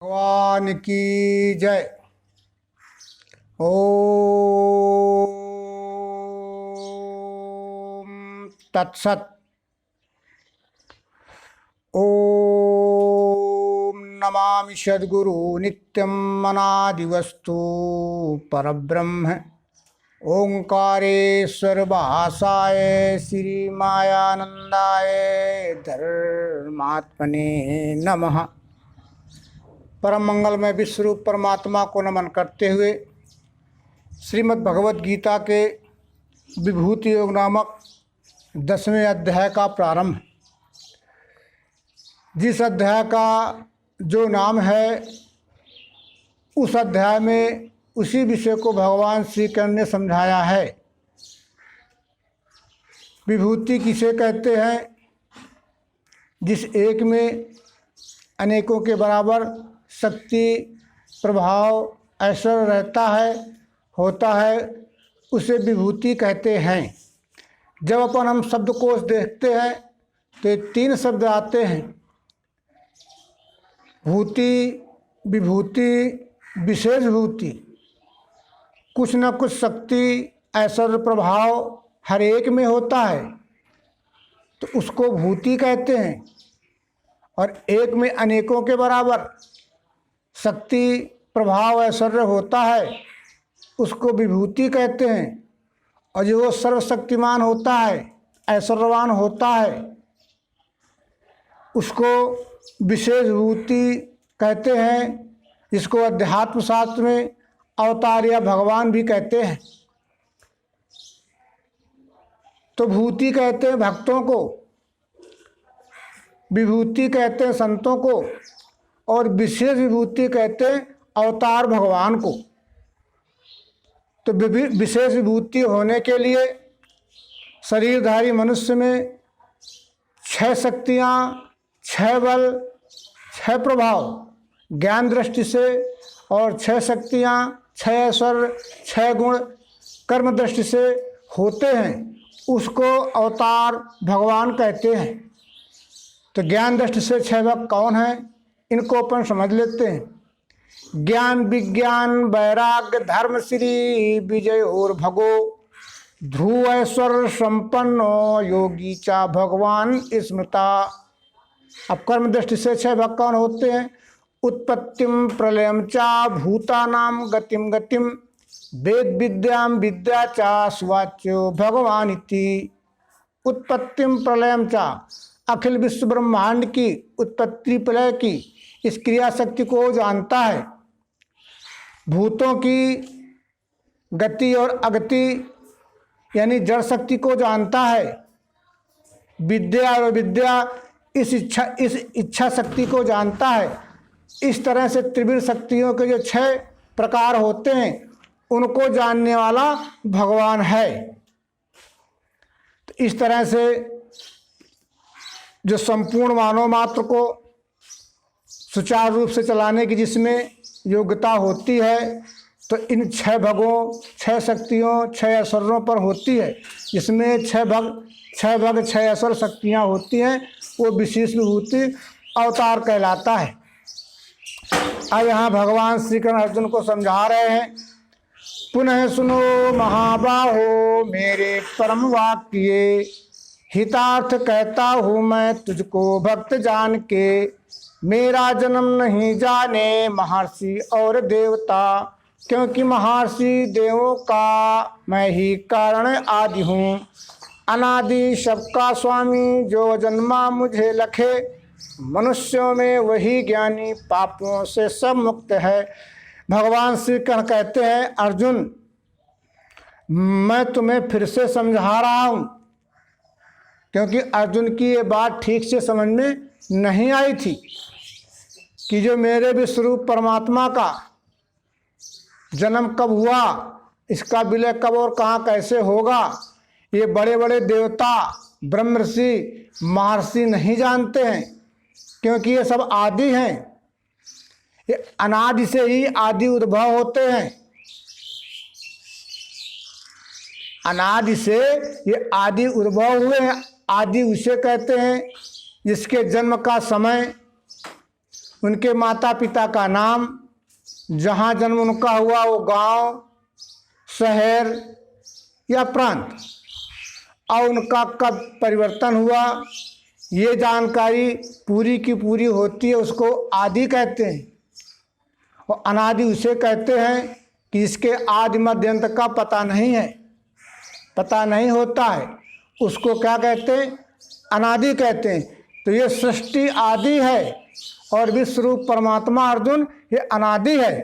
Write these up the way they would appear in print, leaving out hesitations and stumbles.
भगवान की जय। ओम तत्सत। ओम नमामि सद्गुरु नित्यं अनादिवस्तु परब्रह्म ओंकारेश्वर भाषाय श्री मायानंदाय धर्मात्मने नमः। परम मंगलमय विश्वरूप परमात्मा को नमन करते हुए श्रीमद् भगवद गीता के विभूति योग नामक 10वें अध्याय का प्रारंभ। जिस अध्याय का जो नाम है उस अध्याय में उसी विषय को भगवान श्री कृष्ण ने समझाया है। विभूति किसे कहते हैं? जिस एक में अनेकों के बराबर शक्ति प्रभाव ऐश्वर्य रहता है होता है उसे विभूति कहते हैं। जब अपन हम शब्दकोश देखते हैं तो 3 शब्द आते हैं, भूति, विभूति, विशेष भूति। कुछ न कुछ शक्ति ऐश्वर्य प्रभाव हर एक में होता है तो उसको भूति कहते हैं। और एक में अनेकों के बराबर शक्ति प्रभाव ऐश्वर्य होता है उसको विभूति कहते हैं। और जो वो सर्वशक्तिमान होता है ऐश्वर्यवान होता है उसको विशेष भूति कहते हैं, जिसको अध्यात्म शास्त्र में अवतार या भगवान भी कहते हैं। तो भूति कहते हैं भक्तों को, विभूति कहते हैं संतों को, और विशेष विभूति कहते हैं अवतार भगवान को। तो विशेष विभूति होने के लिए शरीरधारी मनुष्य में 6 शक्तियाँ, 6 बल, 6 प्रभाव ज्ञान दृष्टि से, और 6 शक्तियाँ, 6 ऐश्वर्य, 6 गुण कर्म दृष्टि से होते हैं, उसको अवतार भगवान कहते हैं। तो ज्ञान दृष्टि से 6 भक्त कौन हैं, इनको अपन समझ लेते हैं। ज्ञान विज्ञान वैराग्य धर्म श्री विजय और भगो ध्रुव ऐश्वर्य संपन्नो योगी चा भगवान स्मृता। अब कर्म दृष्टि से 6 भक्त कौन होते हैं? उत्पत्तिम प्रलयम चा भूतानाम गतिम गतिम वेद विद्याम विद्या चा सुवाच्यो भगवान इति। उत्पत्तिम प्रलयम चा, अखिल विश्व ब्रह्मांड की उत्पत्ति प्रलय की इस क्रिया शक्ति को जानता है। भूतों की गति और अगति यानी जड़ शक्ति को जानता है। विद्या और विद्या इस इच्छा शक्ति को जानता है। इस तरह से त्रिविध शक्तियों के जो 6 प्रकार होते हैं उनको जानने वाला भगवान है। तो इस तरह से जो संपूर्ण मानव मात्र को सुचारू रूप से चलाने की जिसमें योग्यता होती है तो इन 6 भगों, 6 शक्तियों, 6 ऐश्वर्यों पर होती है। जिसमें 6 भग, 6 ऐश्वर्य शक्तियाँ होती हैं वो विशेष विभूति अवतार कहलाता है। अब यहाँ भगवान श्री कृष्ण अर्जुन को समझा रहे हैं। पुनः सुनो महाबाहो मेरे परम वाक्य, हितार्थ कहता हूँ मैं तुझको भक्त जान के। मेरा जन्म नहीं जाने महर्षि और देवता, क्योंकि महर्षि देवों का मैं ही कारण आदि हूँ। अनादि सबका स्वामी जो जन्मा मुझे लखे, मनुष्यों में वही ज्ञानी पापों से सब मुक्त है। भगवान श्री कृष्ण कहते हैं अर्जुन मैं तुम्हें फिर से समझा रहा हूँ, क्योंकि अर्जुन की ये बात ठीक से समझ में नहीं आई थी कि जो मेरे विश्वरूप परमात्मा का जन्म कब हुआ, इसका विलय कब और कहाँ कैसे होगा, ये बड़े बड़े देवता ब्रह्म ऋषि महर्षि नहीं जानते हैं, क्योंकि ये सब आदि हैं। ये अनादि से ही आदि उद्भव होते हैं। अनादि से ये आदि उद्भव हुए हैं। आदि उसे कहते हैं जिसके जन्म का समय उनके माता पिता का नाम, जहाँ जन्म उनका हुआ वो गांव, शहर या प्रांत, और उनका कब परिवर्तन हुआ, ये जानकारी पूरी की पूरी होती है, उसको आदि कहते हैं। और अनादि उसे कहते हैं कि इसके आदि मध्य अंत का पता नहीं है, पता नहीं होता है, उसको क्या कहते हैं? अनादि कहते हैं। तो ये सृष्टि आदि है और विश्वरूप परमात्मा अर्जुन ये अनादि है।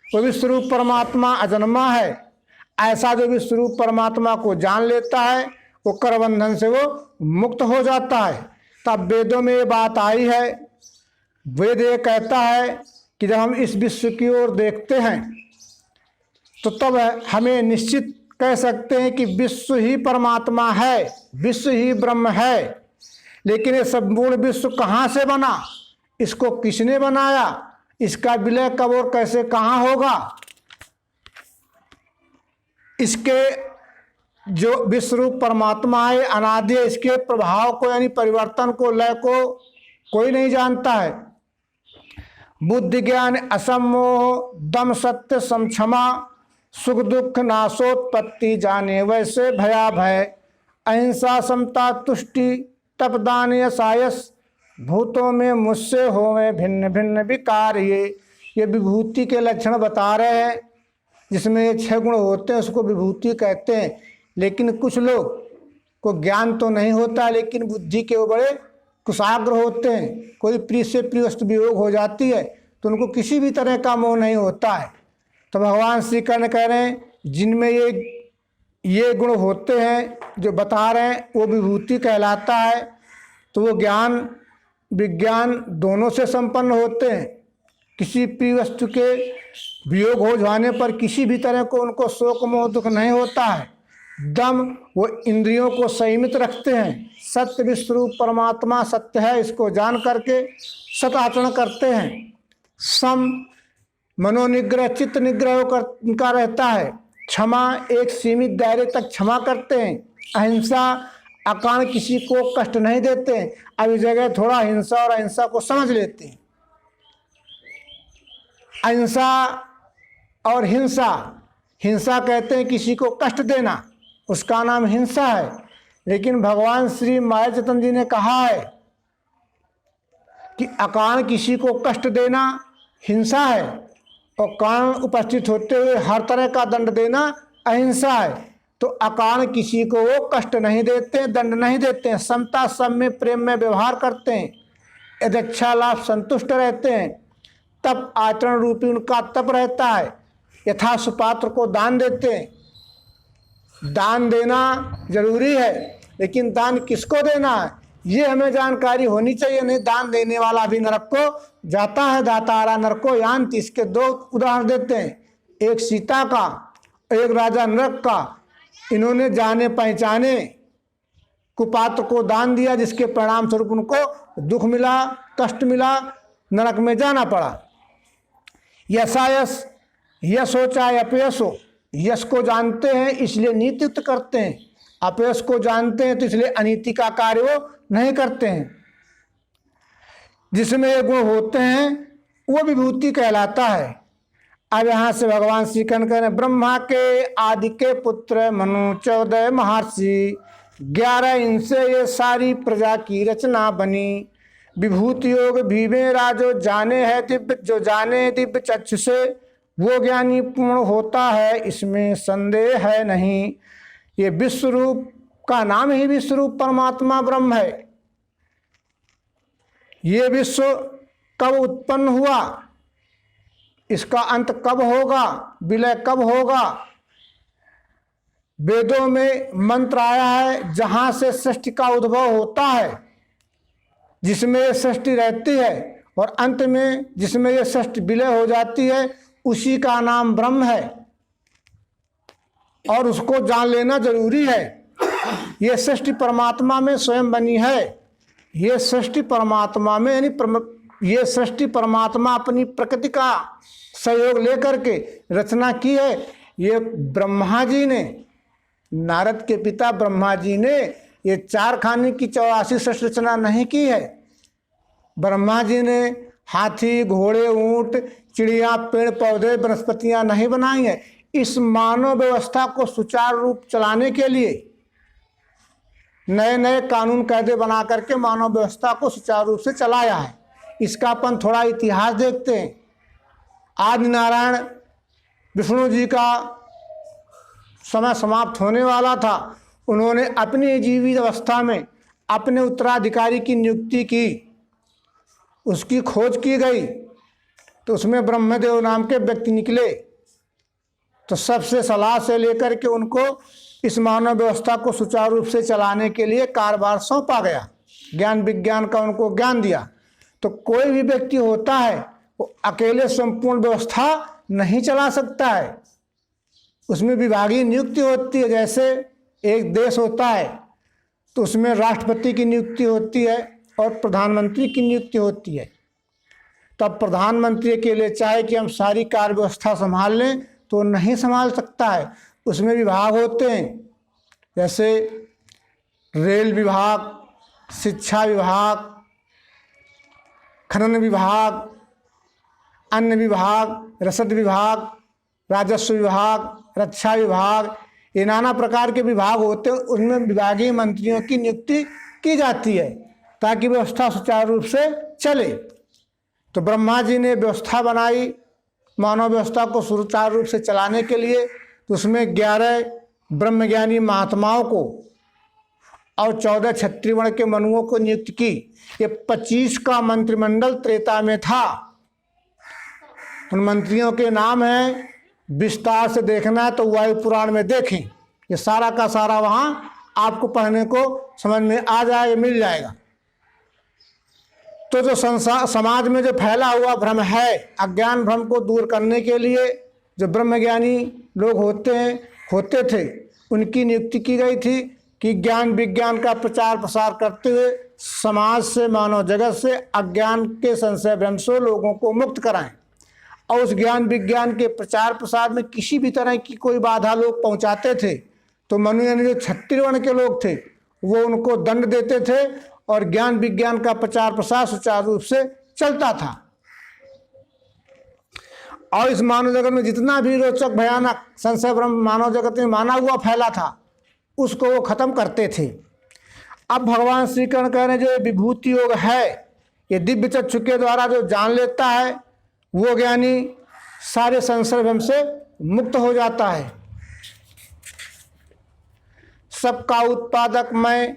वो विश्वरूप परमात्मा अजन्मा है। ऐसा जो विश्वरूप परमात्मा को जान लेता है वो करबंधन से वो मुक्त हो जाता है। तब वेदों में ये बात आई है, वेद ये कहता है कि जब हम इस विश्व की ओर देखते हैं तो तब हमें निश्चित कह सकते हैं कि विश्व ही परमात्मा है, विश्व ही ब्रह्म है। लेकिन ये संपूर्ण विश्व कहाँ से बना, इसको किसने बनाया, इसका विलय कब और कैसे कहाँ होगा, इसके जो विश्वरूप परमात्मा है अनादि है, इसके प्रभाव को यानी परिवर्तन को, लय को कोई नहीं जानता है। बुद्धि ज्ञान असमोह दम सत्य समक्षमा सुख दुख नाशोत्पत्ति जाने वैसे भया भय अहिंसा समता तुष्टि तपदान यसायस भूतों में मुझसे होवे भिन्न भिन्न विकार। ये विभूति के लक्षण बता रहे हैं, जिसमें ये 6 गुण होते हैं उसको विभूति कहते हैं। लेकिन कुछ लोग को ज्ञान तो नहीं होता, लेकिन बुद्धि के वो बड़े कुशाग्र होते हैं। कोई प्रिय से प्रिय वस्तु वियोग हो जाती है तो उनको किसी भी तरह का मोह नहीं होता है। तो भगवान श्री कृष्ण कह रहे हैं जिनमें ये गुण होते हैं जो बता रहे हैं वो विभूति कहलाता है। तो वो ज्ञान विज्ञान दोनों से संपन्न होते हैं। किसी प्रिय वस्तु के वियोग हो जाने पर किसी भी तरह को उनको शोक मोह दुख नहीं होता है। दम वो इंद्रियों को संयमित रखते हैं। सत्य विश्वरूप परमात्मा सत्य है, इसको जान करके सत आचरण करते हैं। सम मनोनिग्रह चित्त निग्रह उनका रहता है। क्षमा एक सीमित दायरे तक क्षमा करते हैं। अहिंसा अकारण किसी को कष्ट नहीं देते हैं। अब इस जगह थोड़ा हिंसा और अहिंसा को समझ लेते हैं। अहिंसा और हिंसा, हिंसा कहते हैं किसी को कष्ट देना, उसका नाम हिंसा है। लेकिन भगवान श्री माया चैतन्य जी ने कहा है कि अकारण किसी को कष्ट देना हिंसा है और कारण उपस्थित होते हुए हर तरह का दंड देना अहिंसा है। तो अकारण किसी को वो कष्ट नहीं देते, दंड नहीं देते हैं। समता सब में प्रेम में व्यवहार करते हैं। यदच्छा लाभ संतुष्ट रहते हैं। तप आचरण रूपी उनका तप रहता है। यथा सुपात्र को दान देते हैं। दान देना जरूरी है, लेकिन दान किसको देना है ये हमें जानकारी होनी चाहिए। नहीं दान देने वाला भी नरक को जाता है। दातारा नरक को यान्ति। इसके 2 उदाहरण देते हैं, एक सीता का, एक राजा नरक का। इन्होंने जाने पहचाने कुपात्र को दान दिया, जिसके परिणाम स्वरूप उनको दुख मिला, कष्ट मिला, नरक में जाना पड़ा। यशायस, यश हो चाहे अपयश हो, यश को जानते हैं इसलिए नीतियुक्त करते हैं, अपयश को जानते हैं तो इसलिए अनीति का कार्य वो नहीं करते हैं। जिसमें ये गुण होते हैं वो विभूति कहलाता है। अब यहाँ से भगवान श्री कृष्ण कह रहे हैं ब्रह्मा के आदि के पुत्र मनु 14 महर्षि 11 इनसे ये सारी प्रजा की रचना बनी। विभूति योग भीमे राजो जाने है दिव्य, जो जाने दिव्य चक्षु से वो ज्ञानी पूर्ण होता है, इसमें संदेह है नहीं। ये विश्वरूप का नाम ही विश्वरूप परमात्मा ब्रह्म है। ये विश्व कब उत्पन्न हुआ, इसका अंत कब होगा, विलय कब होगा, वेदों में मंत्र आया है जहां से सृष्टि का उद्भव होता है, जिसमें ये सृष्टि रहती है, और अंत में जिसमें ये सृष्टि विलय हो जाती है, उसी का नाम ब्रह्म है। और उसको जान लेना जरूरी है। ये सृष्टि परमात्मा में स्वयं बनी है। ये सृष्टि परमात्मा में यानी ये सृष्टि परमात्मा अपनी प्रकृति का सहयोग लेकर के रचना की है। ये ब्रह्मा जी ने, नारद के पिता ब्रह्मा जी ने ये 4 खाने की 84 सृष्टि रचना नहीं की है। ब्रह्मा जी ने हाथी, घोड़े, ऊंट, चिड़िया, पेड़ पौधे, वनस्पतियां नहीं बनाई है। इस मानव व्यवस्था को सुचारू रूप चलाने के लिए नए नए कानून कायदे बना करके मानव व्यवस्था को सुचारू रूप से चलाया है। इसका अपन थोड़ा इतिहास देखते हैं। आदि नारायण विष्णु जी का समय समाप्त होने वाला था। उन्होंने अपनी जीवित अवस्था में अपने उत्तराधिकारी की नियुक्ति की, उसकी खोज की गई, तो उसमें ब्रह्मदेव नाम के व्यक्ति निकले। तो सबसे सलाह से लेकर के उनको इस मानव व्यवस्था को सुचारू रूप से चलाने के लिए कार्यभार सौंपा गया। ज्ञान विज्ञान का उनको ज्ञान दिया। तो कोई भी व्यक्ति होता है वो अकेले संपूर्ण व्यवस्था नहीं चला सकता है, उसमें विभागीय नियुक्ति होती है। जैसे एक देश होता है तो उसमें राष्ट्रपति की नियुक्ति होती है और प्रधानमंत्री की नियुक्ति होती है। तब प्रधानमंत्री के लिए चाहे कि हम सारी कार्य व्यवस्था संभाल लें तो नहीं संभाल सकता है, उसमें विभाग होते हैं। जैसे रेल विभाग, शिक्षा विभाग, खनन विभाग, अन्न विभाग, रसद विभाग, राजस्व विभाग, रक्षा विभाग, ये नाना प्रकार के विभाग होते हैं। उनमें विभागीय मंत्रियों की नियुक्ति की जाती है ताकि व्यवस्था सुचारू रूप से चले। तो ब्रह्मा जी ने व्यवस्था बनाई मानव व्यवस्था को सुचारू रूप से चलाने के लिए। तो उसमें 11 ब्रह्मज्ञानी महात्माओं को और 14 क्षत्रिय वर्ण के मनुओं को नियुक्त की। ये 25 का मंत्रिमंडल त्रेता में था। उन मंत्रियों के नाम हैं, विस्तार से देखना है तो वायु पुराण में देखें। ये सारा का सारा वहाँ आपको पढ़ने को समझ में आ जाएगा, मिल जाएगा। तो जो समाज में जो फैला हुआ भ्रम है, अज्ञान भ्रम को दूर करने के लिए जो ब्रह्मज्ञानी लोग होते थे, उनकी नियुक्ति की गई थी कि ज्ञान विज्ञान का प्रचार प्रसार करते हुए समाज से, मानव जगत से अज्ञान के संशय भ्रम से लोगों को मुक्त कराएं। और उस ज्ञान विज्ञान के प्रचार प्रसार में किसी भी तरह की कोई बाधा लोग पहुंचाते थे तो मनु यानी जो क्षत्रिय वर्ण के लोग थे वो उनको दंड देते थे और ज्ञान विज्ञान का प्रचार प्रसार सुचारू रूप से चलता था। और इस मानव जगत में जितना भी रोचक भयानक संशय भ्रम मानव जगत में माना हुआ फैला था उसको वो खत्म करते थे। अब भगवान श्री कृष्ण कह रहे हैं जो विभूति योग है, ये दिव्य चक्षु के द्वारा जो जान लेता है वो ज्ञानी सारे संशय भ्रम से मुक्त हो जाता है। सबका उत्पादक मैं,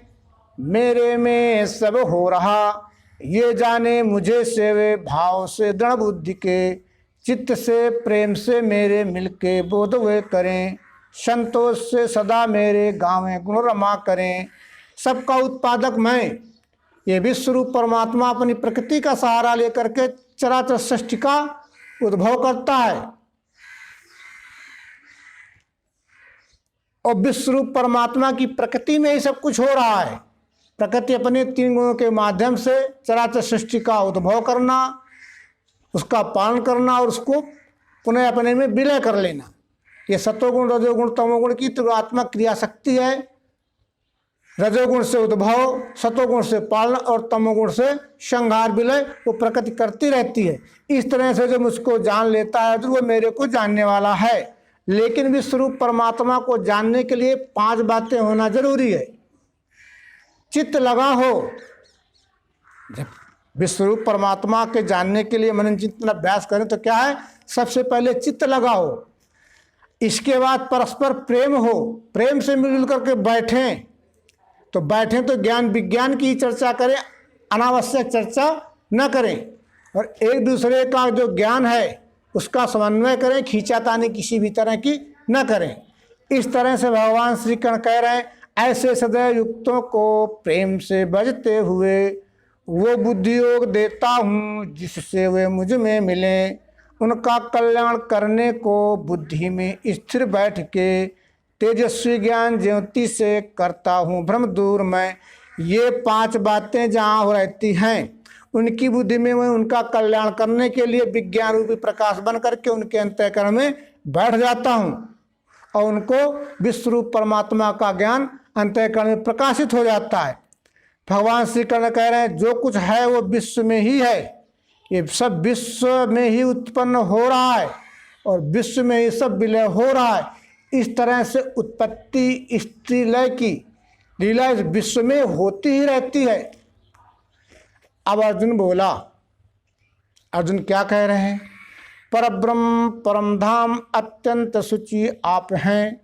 मेरे में सब हो रहा, ये जाने मुझे से वे भाव से दृढ़ बुद्धि के, चित्त से प्रेम से मेरे मिलके बोध वे करें, संतोष से सदा मेरे गावें गुण रमा करें। सबका उत्पादक मैं, ये विश्व रूप परमात्मा अपनी प्रकृति का सहारा लेकर के चराचर सृष्टि का उद्भव करता है। और विश्व रूप परमात्मा की प्रकृति में ही सब कुछ हो रहा है। प्रकृति अपने 3 गुणों के माध्यम से चराचर सृष्टि का उद्भव करना, उसका पालन करना और उसको पुनः अपने में विलय कर लेना। ये सतोगुण, रजोगुण, तमोगुण की त्रिगुणात्मक क्रिया शक्ति है। रजोगुण से उद्भव, सतोगुण से पालन और तमोगुण से संहार विलय वो प्रकृति करती रहती है। इस तरह से जो मुझको जान लेता है तो वो मेरे को जानने वाला है। लेकिन विश्वरूप परमात्मा को जानने के लिए 5 बातें होना जरूरी है। चित्त लगा हो। जब विश्वरूप परमात्मा के जानने के लिए मनन चिंतन अभ्यास करें तो क्या है, सबसे पहले चित्त लगा हो। इसके बाद परस्पर प्रेम हो, प्रेम से मिलजुल करके बैठें। तो बैठें तो ज्ञान विज्ञान की चर्चा करें, अनावश्यक चर्चा न करें। और एक दूसरे का जो ज्ञान है उसका समन्वय करें, खींचातानी किसी भी तरह की न करें। इस तरह से भगवान श्री कृष्ण कह रहे हैं, ऐसे सदैव युक्तों को प्रेम से भजते हुए वो बुद्धि योग देता हूँ जिससे वे मुझ में मिले। उनका कल्याण करने को बुद्धि में स्थिर बैठ के तेजस्वी ज्ञान ज्योति से करता हूँ भ्रम दूर मैं। ये 5 बातें जहाँ हो रहती हैं उनकी बुद्धि में मैं उनका कल्याण करने के लिए विज्ञान रूपी प्रकाश बन करके उनके अंतःकरण में बैठ जाता हूँ और उनको विश्वरूप परमात्मा का ज्ञान अंतःकरण में प्रकाशित हो जाता है। भगवान श्री कृष्ण कह रहे हैं जो कुछ है वो विश्व में ही है, ये सब विश्व में ही उत्पन्न हो रहा है और विश्व में ही सब विलय हो रहा है। इस तरह से उत्पत्ति स्त्री लय की लीला इस विश्व में होती ही रहती है। अब अर्जुन बोला, अर्जुन क्या कह रहे हैं? परब्रह्म परम धाम अत्यंत सुचि आप हैं,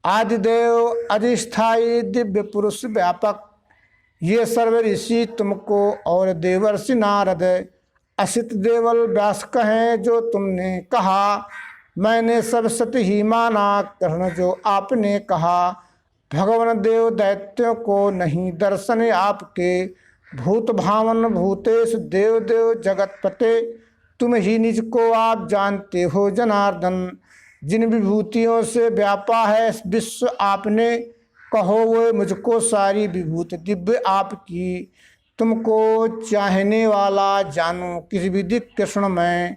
आदिदेव अधिष्ठायी दिव्य पुरुष व्यापक, ये सर्व ऋषि तुमको और देवर्षि नारद असित देवल व्यास कहें जो तुमने कहा, मैंने सब सत्य ही माना कृष्ण जो आपने कहा। भगवान देव दैत्यों को नहीं दर्शन आपके, भूत भावन भूतेश देव देव जगतपते, तुम ही निज को आप जानते हो जनार्दन। जिन विभूतियों से व्यापा है विश्व आपने, कहो वो मुझको सारी विभूति दिव्य आपकी। तुमको चाहने वाला जानूं किस विधि कृष्ण मैं,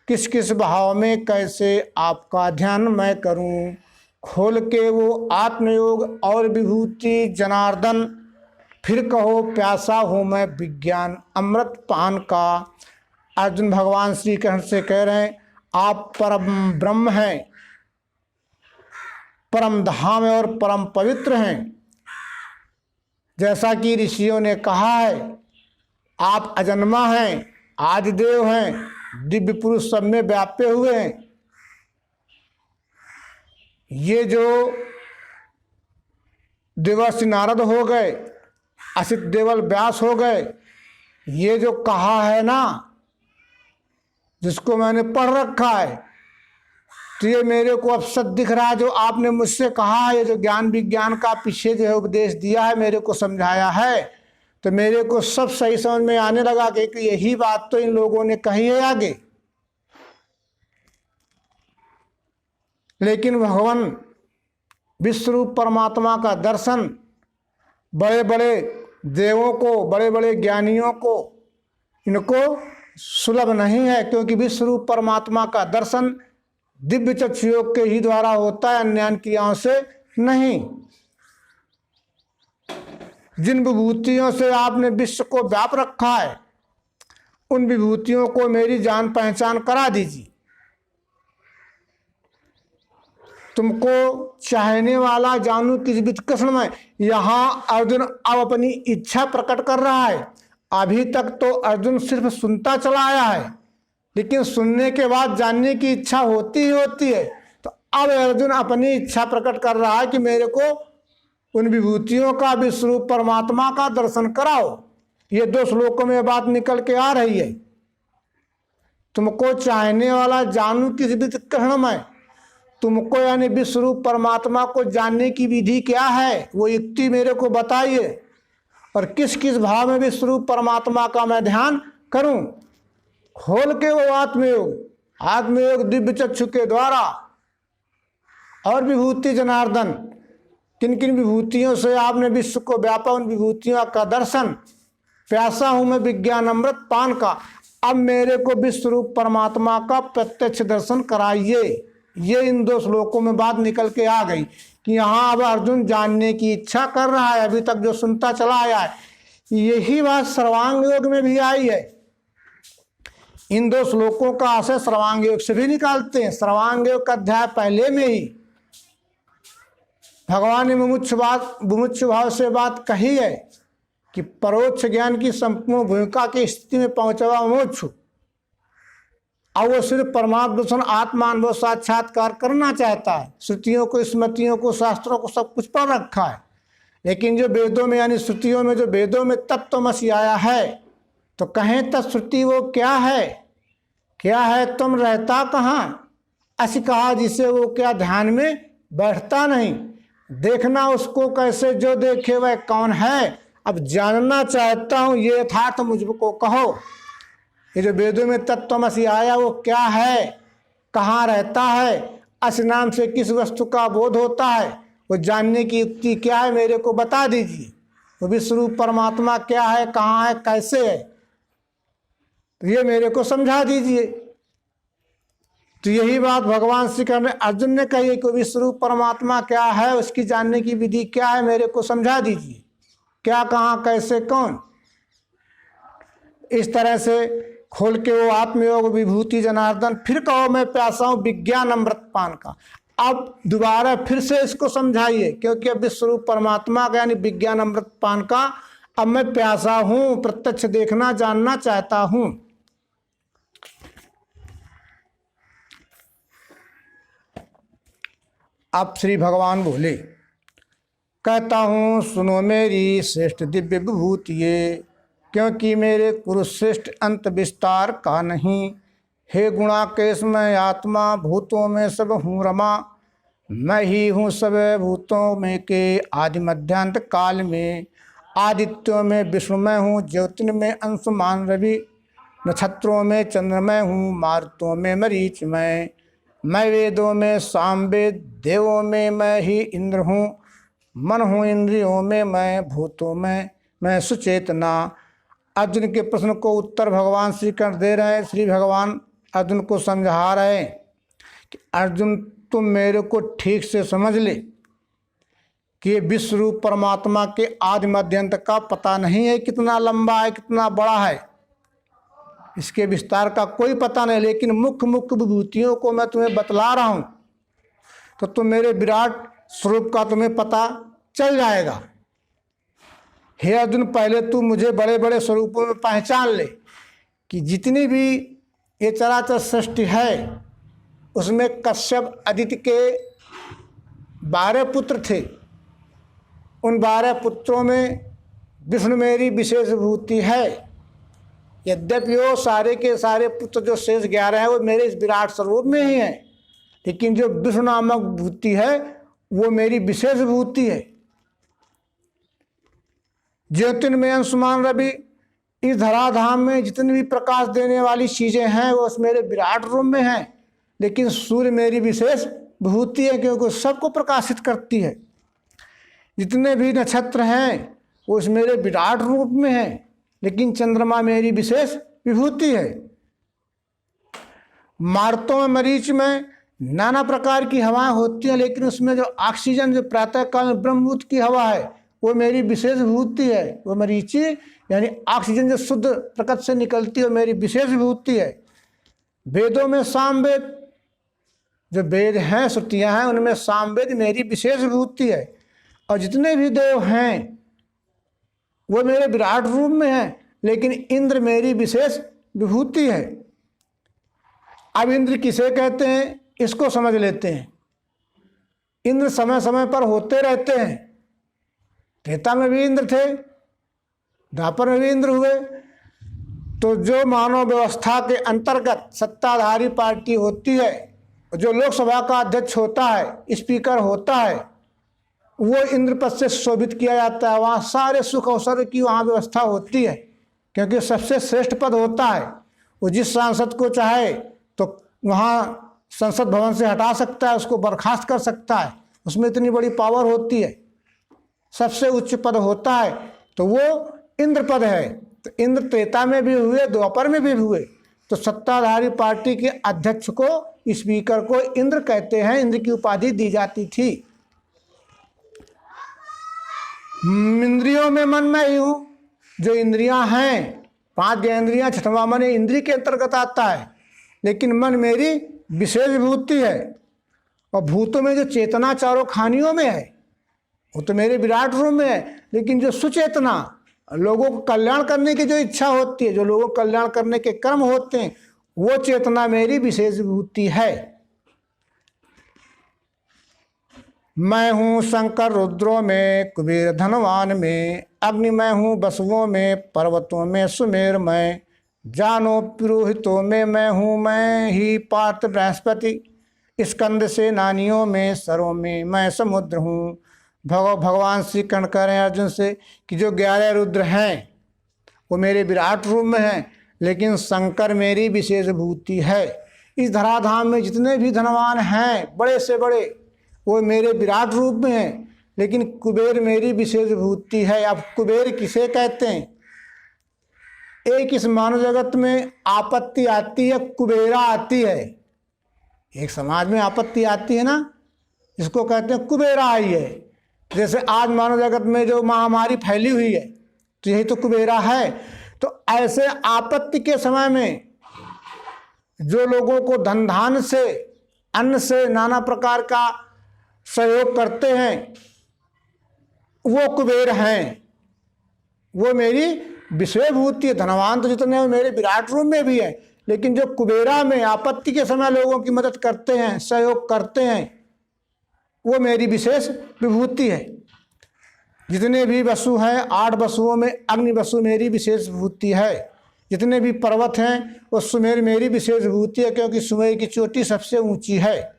किस किस भाव में कैसे आपका ध्यान मैं करूं। खोल के वो आत्मयोग और विभूति जनार्दन, फिर कहो प्यासा हूँ मैं विज्ञान अमृत पान का। अर्जुन भगवान श्री कृष्ण से कह रहे हैं आप परम ब्रह्म हैं, परम धाम है और परम पवित्र हैं। जैसा कि ऋषियों ने कहा है आप अजन्मा हैं, आदिदेव हैं, दिव्य पुरुष सब में व्यापे हुए हैं। ये जो देवर्षि नारद हो गए, असित देवल व्यास हो गए, ये जो कहा है ना, जिसको मैंने पढ़ रखा है, तो ये मेरे को अब सत्य दिख रहा है जो आपने मुझसे कहा है। जो ज्ञान विज्ञान का पीछे जो है उपदेश दिया है, मेरे को समझाया है, तो मेरे को सब सही समझ में आने लगा कि यही बात तो इन लोगों ने कही है आगे। लेकिन भगवान विश्वरूप परमात्मा का दर्शन बड़े बड़े देवों को, बड़े बड़े ज्ञानियों को, इनको सुलभ नहीं है, क्योंकि विश्वरूप परमात्मा का दर्शन दिव्य चक्षु योग के ही द्वारा होता है, अन्य क्रियाओं से नहीं। जिन विभूतियों से आपने विश्व को व्याप रखा है, उन विभूतियों को मेरी जान पहचान करा दीजिए। तुमको चाहने वाला जानू किस विधि कृष्ण में। यहां अर्जुन अब अपनी इच्छा प्रकट कर रहा है। अभी तक तो अर्जुन सिर्फ सुनता चला आया है, लेकिन सुनने के बाद जानने की इच्छा होती ही होती है। तो अब अर्जुन अपनी इच्छा प्रकट कर रहा है कि मेरे को उन विभूतियों का विश्वरूप परमात्मा का दर्शन कराओ। ये 2 श्लोकों में बात निकल के आ रही है। तुमको चाहने वाला जानू किस विधि कृष्ण में, तुमको यानी विश्वरूप परमात्मा को जानने की विधि क्या है, वो युक्ति मेरे को बताइए। और किस किस भाव में विश्वरूप परमात्मा का मैं ध्यान करूं। खोल के वो आत्मयोग दिव्य चक्षु के द्वारा। और विभूति जनार्दन, किन किन विभूतियों से आपने विश्व को व्यापा, उन विभूतियों का दर्शन। प्यासा हूं मैं विज्ञान अमृत पान का। अब मेरे को विश्वरूप परमात्मा का प्रत्यक्ष दर्शन कराइए। ये इन 2 श्लोकों में बात निकल के आ गई कि यहाँ अब अर्जुन जानने की इच्छा कर रहा है। अभी तक जो सुनता चला आया है, यही बात सर्वांग योग में भी आई है। इन 2 श्लोकों का आशय सर्वांग योग से भी निकालते हैं। सर्वांग योग का अध्याय पहले में ही भगवान ने मुमुक्ष भाव से बात कही है कि परोक्ष ज्ञान की संपूर्ण भूमिका की स्थिति में पहुंचा हुआ मोक्ष, और वो सिर्फ परमात्मा दर्शन आत्मानुभव साक्षात्कार करना चाहता है। श्रुतियों को, स्मृतियों को, शास्त्रों को सब कुछ पढ़ रखा है, लेकिन जो वेदों में यानी श्रुतियों में जो वेदों में तत्वमसि आया है, तो कहें तत्श्रुति वो क्या है, क्या है तुम रहता कहाँ, ऐसी कहा जिसे वो क्या ध्यान में बैठता नहीं। देखना उसको कैसे जो देखे वह कौन है। अब जानना चाहता हूँ ये यथार्थ मुझको कहो। ये जो वेदों में तत्वमसि आया वो क्या है, कहाँ रहता है, अस नाम से किस वस्तु का बोध होता है, वो जानने की युक्ति क्या है मेरे को बता दीजिए। वो विश्वरूप परमात्मा क्या है, कहाँ है, कैसे है, तो ये मेरे को समझा दीजिए। तो यही बात भगवान श्री कृष्ण अर्जुन ने कही कि विश्वरूप परमात्मा क्या है, उसकी जानने की विधि क्या है, मेरे को समझा दीजिए। क्या, कहाँ, कैसे, कौन। इस तरह से खोल के वो आत्मयोग विभूति जनार्दन, फिर कहो मैं प्यासा हूं विज्ञान अमृत पान का। अब दोबारा फिर से इसको समझाइए, क्योंकि अब विश्वरूप परमात्मा का यानी विज्ञान अमृत पान का अब मैं प्यासा हूं, प्रत्यक्ष देखना जानना चाहता हूं। अब श्री भगवान बोले, कहता हूं सुनो मेरी श्रेष्ठ दिव्य विभूति ये, क्योंकि मेरे कुरुश्रेष्ठ अंत विस्तार का नहीं। हे गुणाकेश मैं आत्मा, भूतों में सब हूँ रमा, मैं ही हूँ सब भूतों में के आदि मध्यांत काल में। आदित्यों में विष्णु मैं हूँ, ज्योतिन में अंशुमान रवि, नक्षत्रों में चंद्रमय हूँ, मारुतों में मरीच मैं वेदों में सामवेद, देवों में मैं ही इंद्र हूँ, मन हूँ इंद्रियों में भूतों में मैं सुचेतना। अर्जुन के प्रश्न को उत्तर भगवान श्री कृष्ण दे रहे हैं। श्री भगवान अर्जुन को समझा रहे हैं कि अर्जुन तुम मेरे को ठीक से समझ ले कि ये विश्व रूप परमात्मा के आदि मध्यांत का पता नहीं है, कितना लंबा है, कितना बड़ा है, इसके विस्तार का कोई पता नहीं। लेकिन मुख्य मुख्य विभूतियों को मैं तुम्हें बतला रहा हूँ, तो तुम मेरे विराट स्वरूप का तुम्हें पता चल जाएगा। हे अर्जुन, पहले तू मुझे बड़े बड़े स्वरूपों में पहचान ले कि जितनी भी ये चराचर सृष्टि है उसमें कश्यप आदित्य के 12 पुत्र थे। उन 12 पुत्रों में विष्णु मेरी विशेष विभूति है। यद्यपि वो सारे के सारे पुत्र जो शेष 11 हैं वो मेरे इस विराट स्वरूप में ही हैं, लेकिन जो विष्णु नामक विभूति है वो मेरी विशेष विभूति है। ज्योतिन में अंशुमान रवि, इस धराधाम में जितनी भी प्रकाश देने वाली चीज़ें हैं वो मेरे विराट रूप में हैं, लेकिन सूर्य मेरी विशेष विभूति है क्योंकि सबको प्रकाशित करती है। जितने भी नक्षत्र हैं वो उस मेरे विराट रूप में हैं, लेकिन चंद्रमा मेरी विशेष विभूति है। मारुतों में मरीच में नाना प्रकार की हवाएं होती हैं, लेकिन उसमें जो ऑक्सीजन जो प्रातःकाल में ब्रह्मभूत की हवा है वो मेरी विशेष विभूति है। वो मरीची यानी ऑक्सीजन जो शुद्ध प्रकृति से निकलती है वो मेरी विशेष विभूति है। वेदों में सामवेद, जो वेद हैं श्रुतियाँ हैं उनमें सामवेद मेरी विशेष विभूति है। और जितने भी देव हैं वो मेरे विराट रूप में हैं, लेकिन इंद्र मेरी विशेष विभूति है। अब इंद्र किसे कहते हैं इसको समझ लेते हैं। इंद्र समय समय पर होते रहते हैं। त्रेता में भी इंद्र थे, द्वापर में भी इंद्र हुए। तो जो मानव व्यवस्था के अंतर्गत सत्ताधारी पार्टी होती है, जो लोकसभा का अध्यक्ष होता है, स्पीकर होता है, वो इंद्र पद से शोभित किया जाता है। वहाँ सारे सुख अवसर की वहाँ व्यवस्था होती है, क्योंकि सबसे श्रेष्ठ पद होता है। वो जिस सांसद को चाहे तो वहाँ संसद भवन से हटा सकता है, उसको बर्खास्त कर सकता है, उसमें इतनी बड़ी पावर होती है। सबसे उच्च पद होता है तो वो इंद्र पद है। तो इंद्र त्रेता में भी हुए, द्वापर में भी हुए। तो सत्ताधारी पार्टी के अध्यक्ष को, स्पीकर को इंद्र कहते हैं, इंद्र की उपाधि दी जाती थी। इंद्रियों में मन मैं ही हूँ। जो इंद्रियां हैं, 5 ज्ञानेंद्रियां, छठवां मन इंद्रिय के अंतर्गत आता है, लेकिन मन मेरी विशेष विभूति है। और भूतों में जो चेतना चारों खानियों में है वो तो मेरे विराट रूप में है, लेकिन जो सुचेतना, लोगों को कल्याण करने की जो इच्छा होती है, जो लोगों को कल्याण करने के कर्म होते हैं, वो चेतना मेरी विशेष विभूति है। मैं हूँ शंकर रुद्रों में, कुबेर धनवान में, अग्नि मैं हूँ वसुओं में, पर्वतों में सुमेर मैं, जानो पुरोहितों में मैं हूँ मैं ही पार्थ बृहस्पति, स्कंद से नानियों में, सरों में मैं समुद्र हूँ। भगवान श्री कृष्ण कह रहे हैं अर्जुन से कि जो 11 रुद्र हैं वो मेरे विराट रूप में हैं, लेकिन शंकर मेरी विशेष विभूति है। इस धराधाम में जितने भी धनवान हैं बड़े से बड़े वो मेरे विराट रूप में हैं, लेकिन कुबेर मेरी विशेष विभूति है। अब कुबेर किसे कहते हैं? एक इस मानव जगत में आपत्ति आती है, कुबेरा आती है। एक समाज में आपत्ति आती है ना, इसको कहते हैं कुबेरा आई है। जैसे आज मानव जगत में जो महामारी फैली हुई है तो यही तो कुबेरा है। तो ऐसे आपत्ति के समय में जो लोगों को धन धान से, अन्न से, नाना प्रकार का सहयोग करते हैं वो कुबेर हैं, वो मेरी विषय भूति है। धनवान तो जितने मेरे विराट रूप में भी है, लेकिन जो कुबेरा में आपत्ति के समय लोगों की मदद करते हैं, सहयोग करते हैं, वो मेरी विशेष विभूति है। जितने भी वसु हैं, 8 वसुओं में अग्नि वसु मेरी विशेष विभूति है। जितने भी पर्वत हैं वो सुमेर मेरी विशेष विभूति है, क्योंकि सुमेर की चोटी सबसे ऊंची है।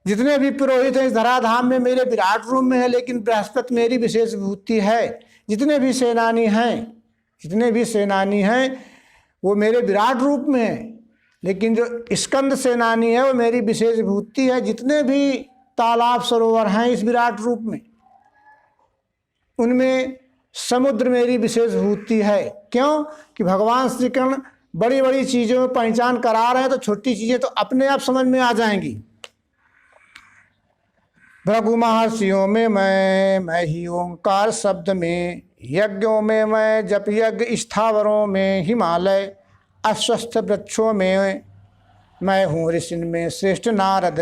जितने भी पुरोहित हैं इस धराधाम में मेरे विराट रूप में है, लेकिन बृहस्पति मेरी विशेष विभूति है। जितने भी सेनानी हैं वो मेरे विराट रूप में है, लेकिन जो स्कंद सेनानी है वो मेरी विशेष विभूति है। जितने भी तालाब सरोवर हैं इस विराट रूप में, उनमें समुद्र मेरी विशेष विभूति है। क्यों कि भगवान श्री कृष्ण बड़ी बड़ी चीज़ों में पहचान करा रहे हैं, तो छोटी चीज़ें तो अपने आप समझ में आ जाएंगी। भृगु महर्षियों में मैं ही ओंकार शब्द में, यज्ञों में मैं जप यज्ञ, स्थावरों में हिमालय, अस्वस्थ वृक्षों में मैं हूँ ऋषि में श्रेष्ठ नारद,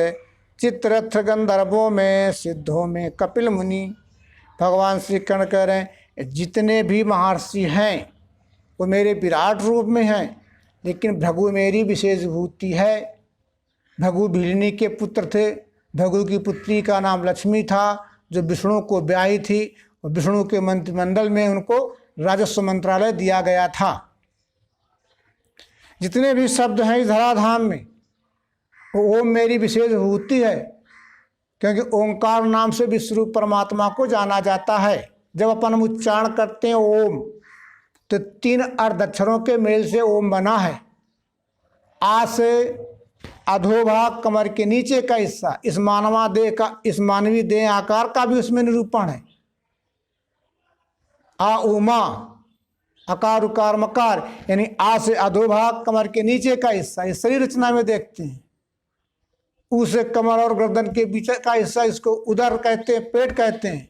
चित्ररथ गंधर्वों में, सिद्धों में कपिल मुनि। भगवान श्री कृष्ण कह रहे हैं जितने भी महर्षि हैं वो मेरे विराट रूप में हैं, लेकिन भृगु मेरी विशेष विभूति है। भृगु भीलनी के पुत्र थे। भृगु की पुत्री का नाम लक्ष्मी था, जो विष्णु को ब्याही थी, और विष्णु के मंत्रिमंडल में उनको राजस्व मंत्रालय दिया गया था। जितने भी शब्द हैं इस धराधाम में वो ओम मेरी विशेष विभूति है, क्योंकि ओंकार नाम से विश्वरूप परमात्मा को जाना जाता है। जब अपन हम उच्चारण करते हैं ओम, तो 3 अर्ध अक्षरों के मेल से ओम बना है। आ से अधोभाग कमर के नीचे का हिस्सा, इस मानवीय देह आकार का भी उसमें निरूपण है। आ उमा, अकार उकार मकार, यानी आ से अधोभाग कमर के नीचे का हिस्सा, इस शरीर रचना में देखते हैं। ऊ से कमर और गर्दन के बीच का हिस्सा, इसको उदर कहते हैं, पेट कहते हैं।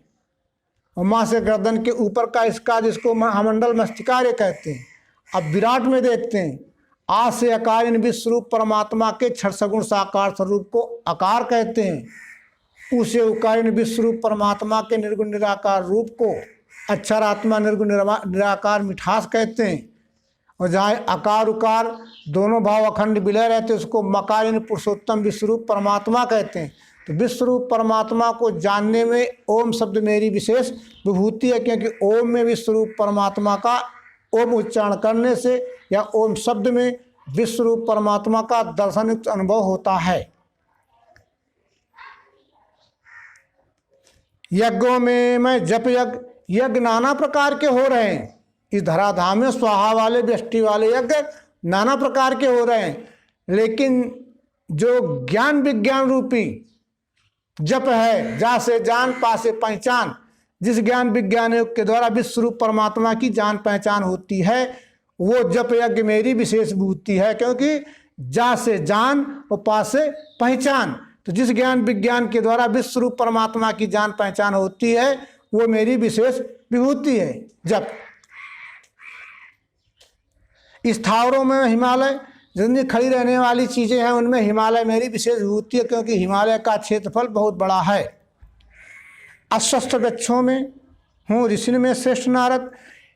और माँ से गर्दन के ऊपर का इसका, जिसको महामंडल मस्तिष्कार्य कहते हैं। अब विराट में देखते हैं, आ से अकार इन विश्वरूप परमात्मा के क्षर सगुण साकार स्वरूप को अकार कहते हैं। ऊ से उकार इन विश्वरूप परमात्मा के निर्गुण निराकार रूप को अक्षरात्मा निर्गुण निराकार मिठास कहते हैं। और जहाँ अकार उकार दोनों भाव अखंड विलय रहते हैं उसको मकार इन पुरुषोत्तम विश्वरूप परमात्मा कहते हैं। तो विश्वरूप परमात्मा को जानने में ओम शब्द मेरी विशेष विभूति है, क्योंकि ओम में विश्वरूप परमात्मा का ओम उच्चारण करने से या ओम शब्द में विश्वरूप परमात्मा का दर्शनयुक्त अनुभव होता है। यज्ञों में मैं जप यज्ञ नाना प्रकार के हो रहे हैं। इस धराधाम में स्वाहा वाले, व्यष्टि वाले यज्ञ नाना प्रकार के हो रहे हैं, लेकिन जो ज्ञान विज्ञान रूपी जप है, जा से जान पा से पहचान, जिस ज्ञान विज्ञान योग के द्वारा विश्वरूप परमात्मा की जान पहचान होती है, वो जप यज्ञ मेरी विशेष विभूति है। क्योंकि जा से जान और पा से पहचान, तो जिस ज्ञान विज्ञान के द्वारा विश्वरूप परमात्मा की जान पहचान होती है वो मेरी विशेष विभूति है जप। स्थावरों में हिमालय, जितनी खड़ी रहने वाली चीज़ें हैं उनमें हिमालय मेरी विशेष विभूति है, क्योंकि हिमालय का क्षेत्रफल बहुत बड़ा है। अस्वस्थ वृक्षों में हूँ ऋषि में श्रेष्ठ नारद।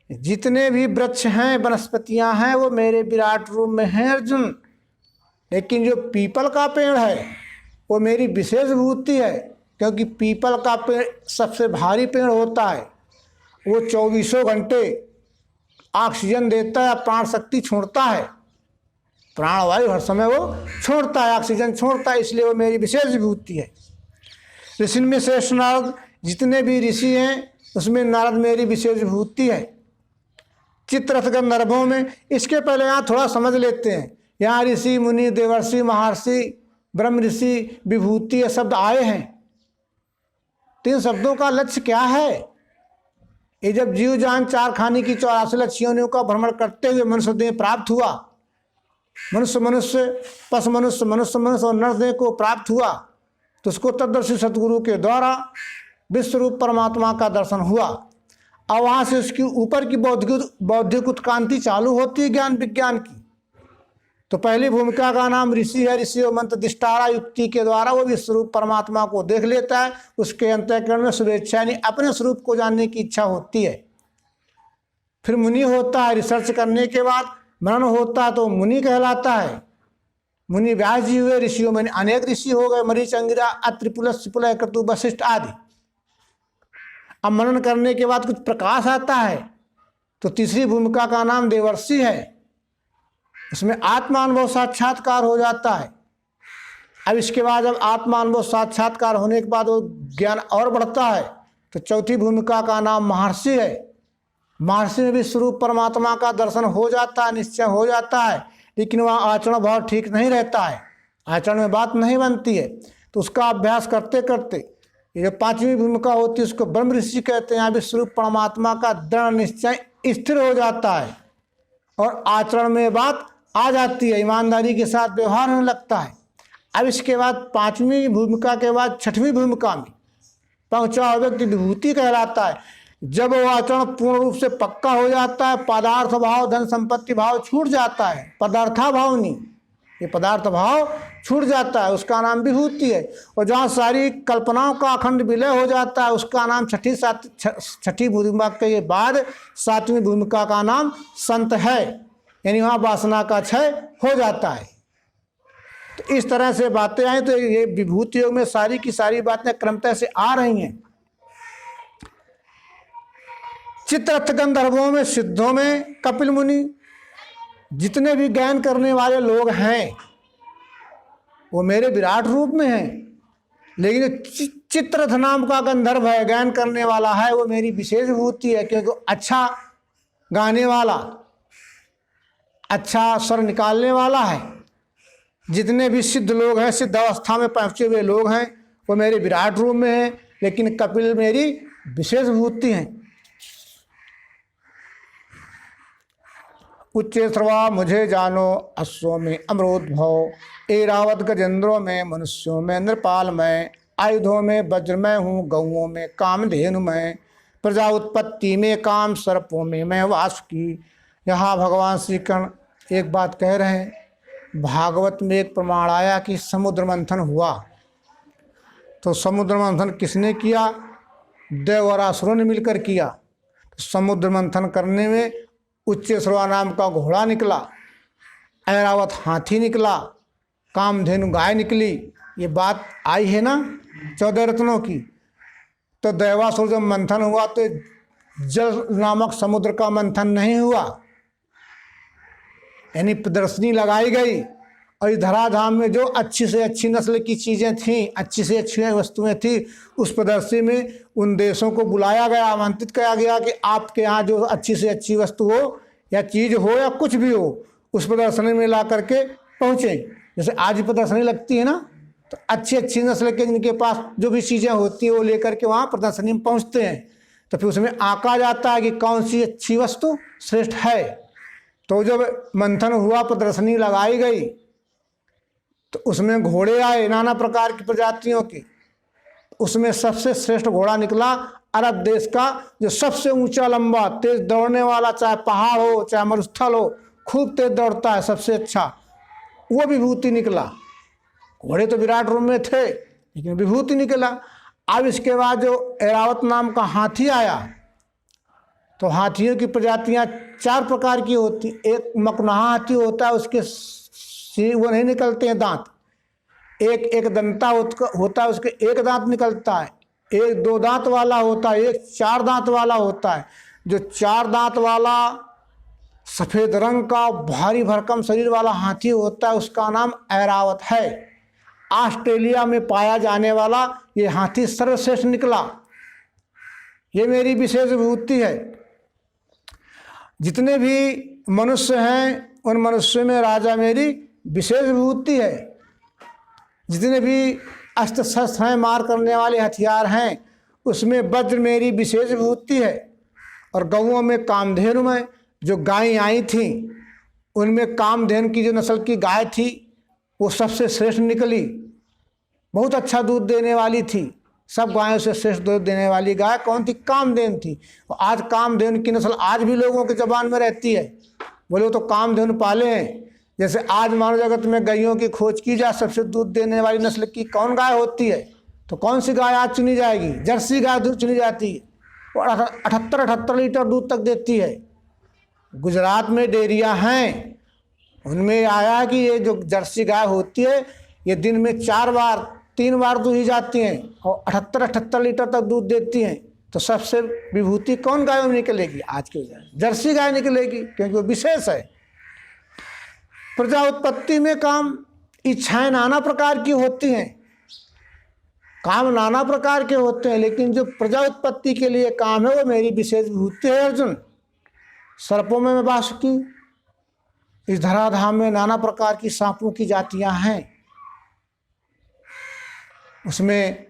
जितने भी वृक्ष हैं, वनस्पतियाँ हैं, वो मेरे विराट रूप में हैं अर्जुन। लेकिन जो पीपल का पेड़ है वो मेरी विशेष विभूति है, क्योंकि पीपल का पेड़ सबसे भारी पेड़ होता है। वो 24 घंटे ऑक्सीजन देता है, प्राण शक्ति छोड़ता है, प्राणवायु हर समय वो छोड़ता है, ऑक्सीजन छोड़ता है, इसलिए वो मेरी विशेष विभूति है। ऋषि में श्रेष्ठ नारद, जितने भी ऋषि हैं उसमें नारद मेरी विशेष विभूति है। चित्ररथ गंधर्वों में, इसके पहले यहाँ थोड़ा समझ लेते हैं। यहाँ ऋषि मुनि देवर्षि महर्षि ब्रह्म ऋषि विभूति ये शब्द आए हैं, 3 शब्दों का लक्ष्य क्या है? ये जब जीव जान 4 खाने की 84 लक्ष्यों का भ्रमण करते हुए मनुष्य देह प्राप्त हुआ, मनुष्य पशु मनुष्य और नर देह को प्राप्त हुआ, तो उसको तत्दर्शी सतगुरु के द्वारा विश्व रूप परमात्मा का दर्शन हुआ। और वहाँ से उसकी ऊपर की बौद्धिक उत्क्रांति चालू होती है ज्ञान विज्ञान की। तो पहली भूमिका का नाम ऋषि है। ऋषि और मंत्र दिष्टारा युक्ति के द्वारा वो विश्व रूप परमात्मा को देख लेता है। उसके अंतःकरण में शुभेच्छा यानी अपने स्वरूप को जानने की इच्छा होती है। फिर मुनि होता है, रिसर्च करने के बाद मनन होता है तो मुनि कहलाता है। मुनि व्यास जी हुए, ऋषियों में अनेक ऋषि हो गए, मरीच, अंगिरा, अत्रि, पुलस्त्य, पुलह, क्रतु, वशिष्ठ आदि। अब मनन करने के बाद कुछ प्रकाश आता है तो तीसरी भूमिका का नाम देवर्षि है। इसमें आत्मानुभव साक्षात्कार हो जाता है। अब इसके बाद जब आत्मानुभव साक्षात्कार होने के बाद वो ज्ञान और बढ़ता है तो चौथी भूमिका का नाम महर्षि है। महर्षि में भी स्वरूप परमात्मा का दर्शन हो जाता है, निश्चय हो जाता है, लेकिन वहाँ आचरण भाव ठीक नहीं रहता है, आचरण में बात नहीं बनती है। तो उसका अभ्यास करते करते ये पांचवी भूमिका होती है उसको ब्रह्म ऋषि कहते हैं। यहाँ भी स्वरूप परमात्मा का दृढ़ निश्चय स्थिर हो जाता है और आचरण में बात आ जाती है, ईमानदारी के साथ व्यवहार होने लगता है। अब इसके बाद पांचवी भूमिका के बाद छठवीं भूमिका में पहुंचा हुआ व्यक्ति विभूति कहलाता है। जब वो आचरण पूर्ण रूप से पक्का हो जाता है, पदार्थ भाव धन संपत्ति भाव छूट जाता है, पदार्था भाव नहीं, ये पदार्थ भाव छूट जाता है, उसका नाम विभूति है। और जहाँ सारी कल्पनाओं का अखंड विलय हो जाता है उसका नाम छठी भूमिका के बाद सातवीं भूमिका का नाम संत है, यानी वहाँ वासना का क्षय हो जाता है। तो इस तरह से बातें आई। तो ये विभूति योग में सारी की सारी बातें क्रमतः से आ रही हैं। चित्ररथ गंधर्वों में, सिद्धों में कपिल मुनि, जितने भी ज्ञान करने वाले लोग हैं वो मेरे विराट रूप में हैं। लेकिन चित्ररथ नाम का गंधर्व है, ज्ञान करने वाला है, वो मेरी विशेष विभूति है, क्योंकि अच्छा गाने वाला, अच्छा स्वर निकालने वाला है। जितने भी सिद्ध लोग हैं, सिद्ध अवस्था में पहुँचे हुए लोग हैं, वो मेरे विराट रूप में हैं, लेकिन कपिल मेरी विशेष विभूति हैं। उच्चे श्रवा मुझे जानो, अश्वों में अमरोद्भव, ऐरावत गजेंद्रों में, मनुष्यों में नृपाल में, आयुधों में वज्र में हूँ, गौओं में कामधेनु में, प्रजा उत्पत्ति में काम सर्पों में मैं वासुकी। यहाँ भगवान श्री कृष्ण एक बात कह रहे हैं। भागवत में एक प्रमाण आया कि समुद्र मंथन हुआ। तो समुद्र मंथन किसने किया? देव और असुरों ने मिलकर किया। तो समुद्र मंथन करने में उच्चेश्रवा नाम का घोड़ा निकला, ऐरावत हाथी निकला, कामधेनु गाय निकली। ये बात आई है ना 14 रत्नों की। तो दैवासुर जब मंथन हुआ तो जल नामक समुद्र का मंथन नहीं हुआ, यानी प्रदर्शनी लगाई गई। और इस धराधाम में जो अच्छी से अच्छी नस्ल की चीज़ें थीं, अच्छी से अच्छी वस्तुएं थी, उस प्रदर्शनी में उन देशों को बुलाया गया, आमंत्रित किया गया कि आपके यहाँ जो अच्छी से अच्छी वस्तु हो या चीज़ हो या कुछ भी हो, उस प्रदर्शनी में ला करके पहुँचें। जैसे आज प्रदर्शनी लगती है ना, तो अच्छी अच्छी नस्ल के जिनके पास जो भी चीज़ें होती हैं वो लेकर के वहाँ प्रदर्शनी में पहुँचते हैं। तो फिर उसमें आंका जाता है कि कौन सी अच्छी वस्तु श्रेष्ठ है। तो जब मंथन हुआ, प्रदर्शनी लगाई गई, तो उसमें घोड़े आए नाना प्रकार की प्रजातियों के। उसमें सबसे श्रेष्ठ घोड़ा निकला अरब देश का, जो सबसे ऊंचा लंबा तेज दौड़ने वाला, चाहे पहाड़ हो चाहे मरुस्थल हो, खूब तेज दौड़ता है, सबसे अच्छा वो विभूति निकला। घोड़े तो विराट रूप में थे लेकिन विभूति निकला। अब इसके बाद जो ऐरावत नाम का हाथी आया, तो हाथियों की प्रजातियां 4 प्रकार की होती। एक मकनहा हाथी होता है, उसके वो नहीं निकलते हैं दांत। एक एक दंता होता है, उसके एक दांत निकलता है। एक 2 दांत वाला होता है, एक 4 दांत वाला होता है। जो 4 दांत वाला सफ़ेद रंग का भारी भरकम शरीर वाला हाथी होता है, उसका नाम ऐरावत है। ऑस्ट्रेलिया में पाया जाने वाला ये हाथी सर्वश्रेष्ठ निकला। ये मेरी विशेष विभूति है। जितने भी मनुष्य हैं उन मनुष्यों में राजा मेरी विशेष विभूति है। जितने भी अस्त्र शस्त्र हैं, मार करने वाले हथियार हैं, उसमें वज्र मेरी विशेष विभूति है। और गौओं में कामधेनु में जो गायें आई थीं, उनमें कामधेनु की जो नस्ल की गाय थी वो सबसे श्रेष्ठ निकली। बहुत अच्छा दूध देने वाली थी, सब गायों से श्रेष्ठ दूध देने वाली गाय कौन थी? कामधेनु थी। और आज कामधेनु की नस्ल आज भी लोगों के जबान में रहती है। बोले वो तो कामधेनु पाले हैं। जैसे आज मानव जगत में गायों की खोज की जाए, सबसे दूध देने वाली नस्ल की कौन गाय होती है, तो कौन सी गाय आज चुनी जाएगी? जर्सी गाय दूध चुनी जाती है और 78 लीटर दूध तक देती है। गुजरात में डेयरियाँ हैं, उनमें आया कि ये जो जर्सी गाय होती है ये दिन में 3 बार दूही जाती हैं और 78 लीटर तक दूध देती हैं। तो सबसे विभूति कौन गायों में निकलेगी? आज की जर्सी गाय निकलेगी, क्योंकि वो विशेष है। प्रजा उत्पत्ति में काम इच्छाएं नाना प्रकार की होती हैं, काम नाना प्रकार के होते हैं, लेकिन जो प्रजा उत्पत्ति के लिए काम है वो मेरी विशेष विभूति है अर्जुन। सर्पों में मैं वासुकी, इस धराधाम में नाना प्रकार की सांपों की जातियां हैं। उसमें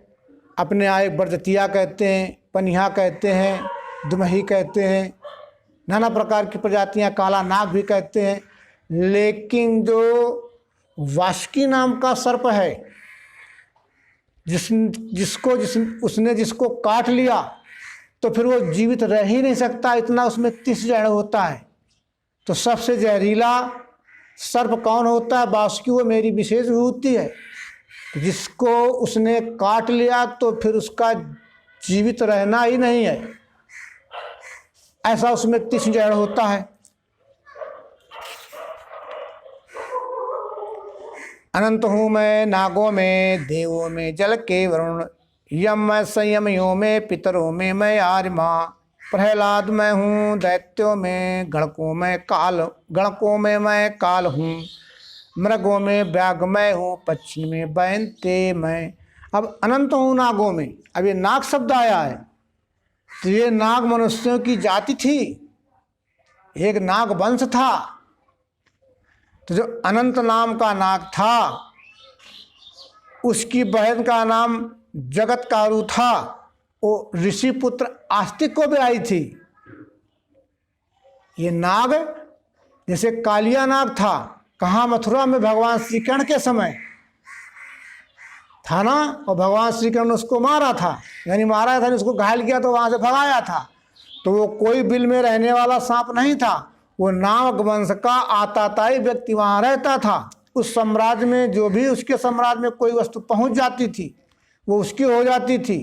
अपने आए बरजतिया कहते हैं, पनिया कहते हैं, दुमही कहते हैं, नाना प्रकार की प्रजातियां, काला नाग भी कहते हैं। लेकिन जो वासुकी नाम का सर्प है, उसने जिसको काट लिया तो फिर वो जीवित रह ही नहीं सकता, इतना उसमें 30 जहर होता है। तो सबसे जहरीला सर्प कौन होता है? वासुकी। वो मेरी विशेष विभूति है। जिसको उसने काट लिया तो फिर उसका जीवित रहना ही नहीं है, ऐसा उसमें 30 जहर होता है। अनंत हूँ मैं नागों में, देवों में, जल के वरुण, यम मैं संयमियों में, पितरों में मैं आर्यमा, प्रहलाद मैं हूँ दैत्यों में, गणकों में मैं काल हूँ, मृगों में व्याघ्र मैं हूँ, पक्षी में बैनते मैं। अब अनंत हूँ नागों में, अब ये नाग शब्द आया है तो ये नाग मनुष्यों की जाति थी, एक नाग वंश था। तो जो अनंत नाम का नाग था उसकी बहन का नाम जगतकारु था, वो ऋषि पुत्र आस्तिक को भी आई थी। ये नाग जैसे कालिया नाग था, कहाँ? मथुरा में भगवान श्री कृष्ण के समय था ना, और भगवान श्री कृष्ण ने उसको मारा था, यानी मारा था, उसको घायल किया तो वहाँ से भगाया था। तो वो कोई बिल में रहने वाला सांप नहीं था, वो नाग वंश का आताताई व्यक्ति वहाँ रहता था। उस साम्राज्य में जो भी उसके साम्राज्य में कोई वस्तु पहुँच जाती थी वो उसकी हो जाती थी।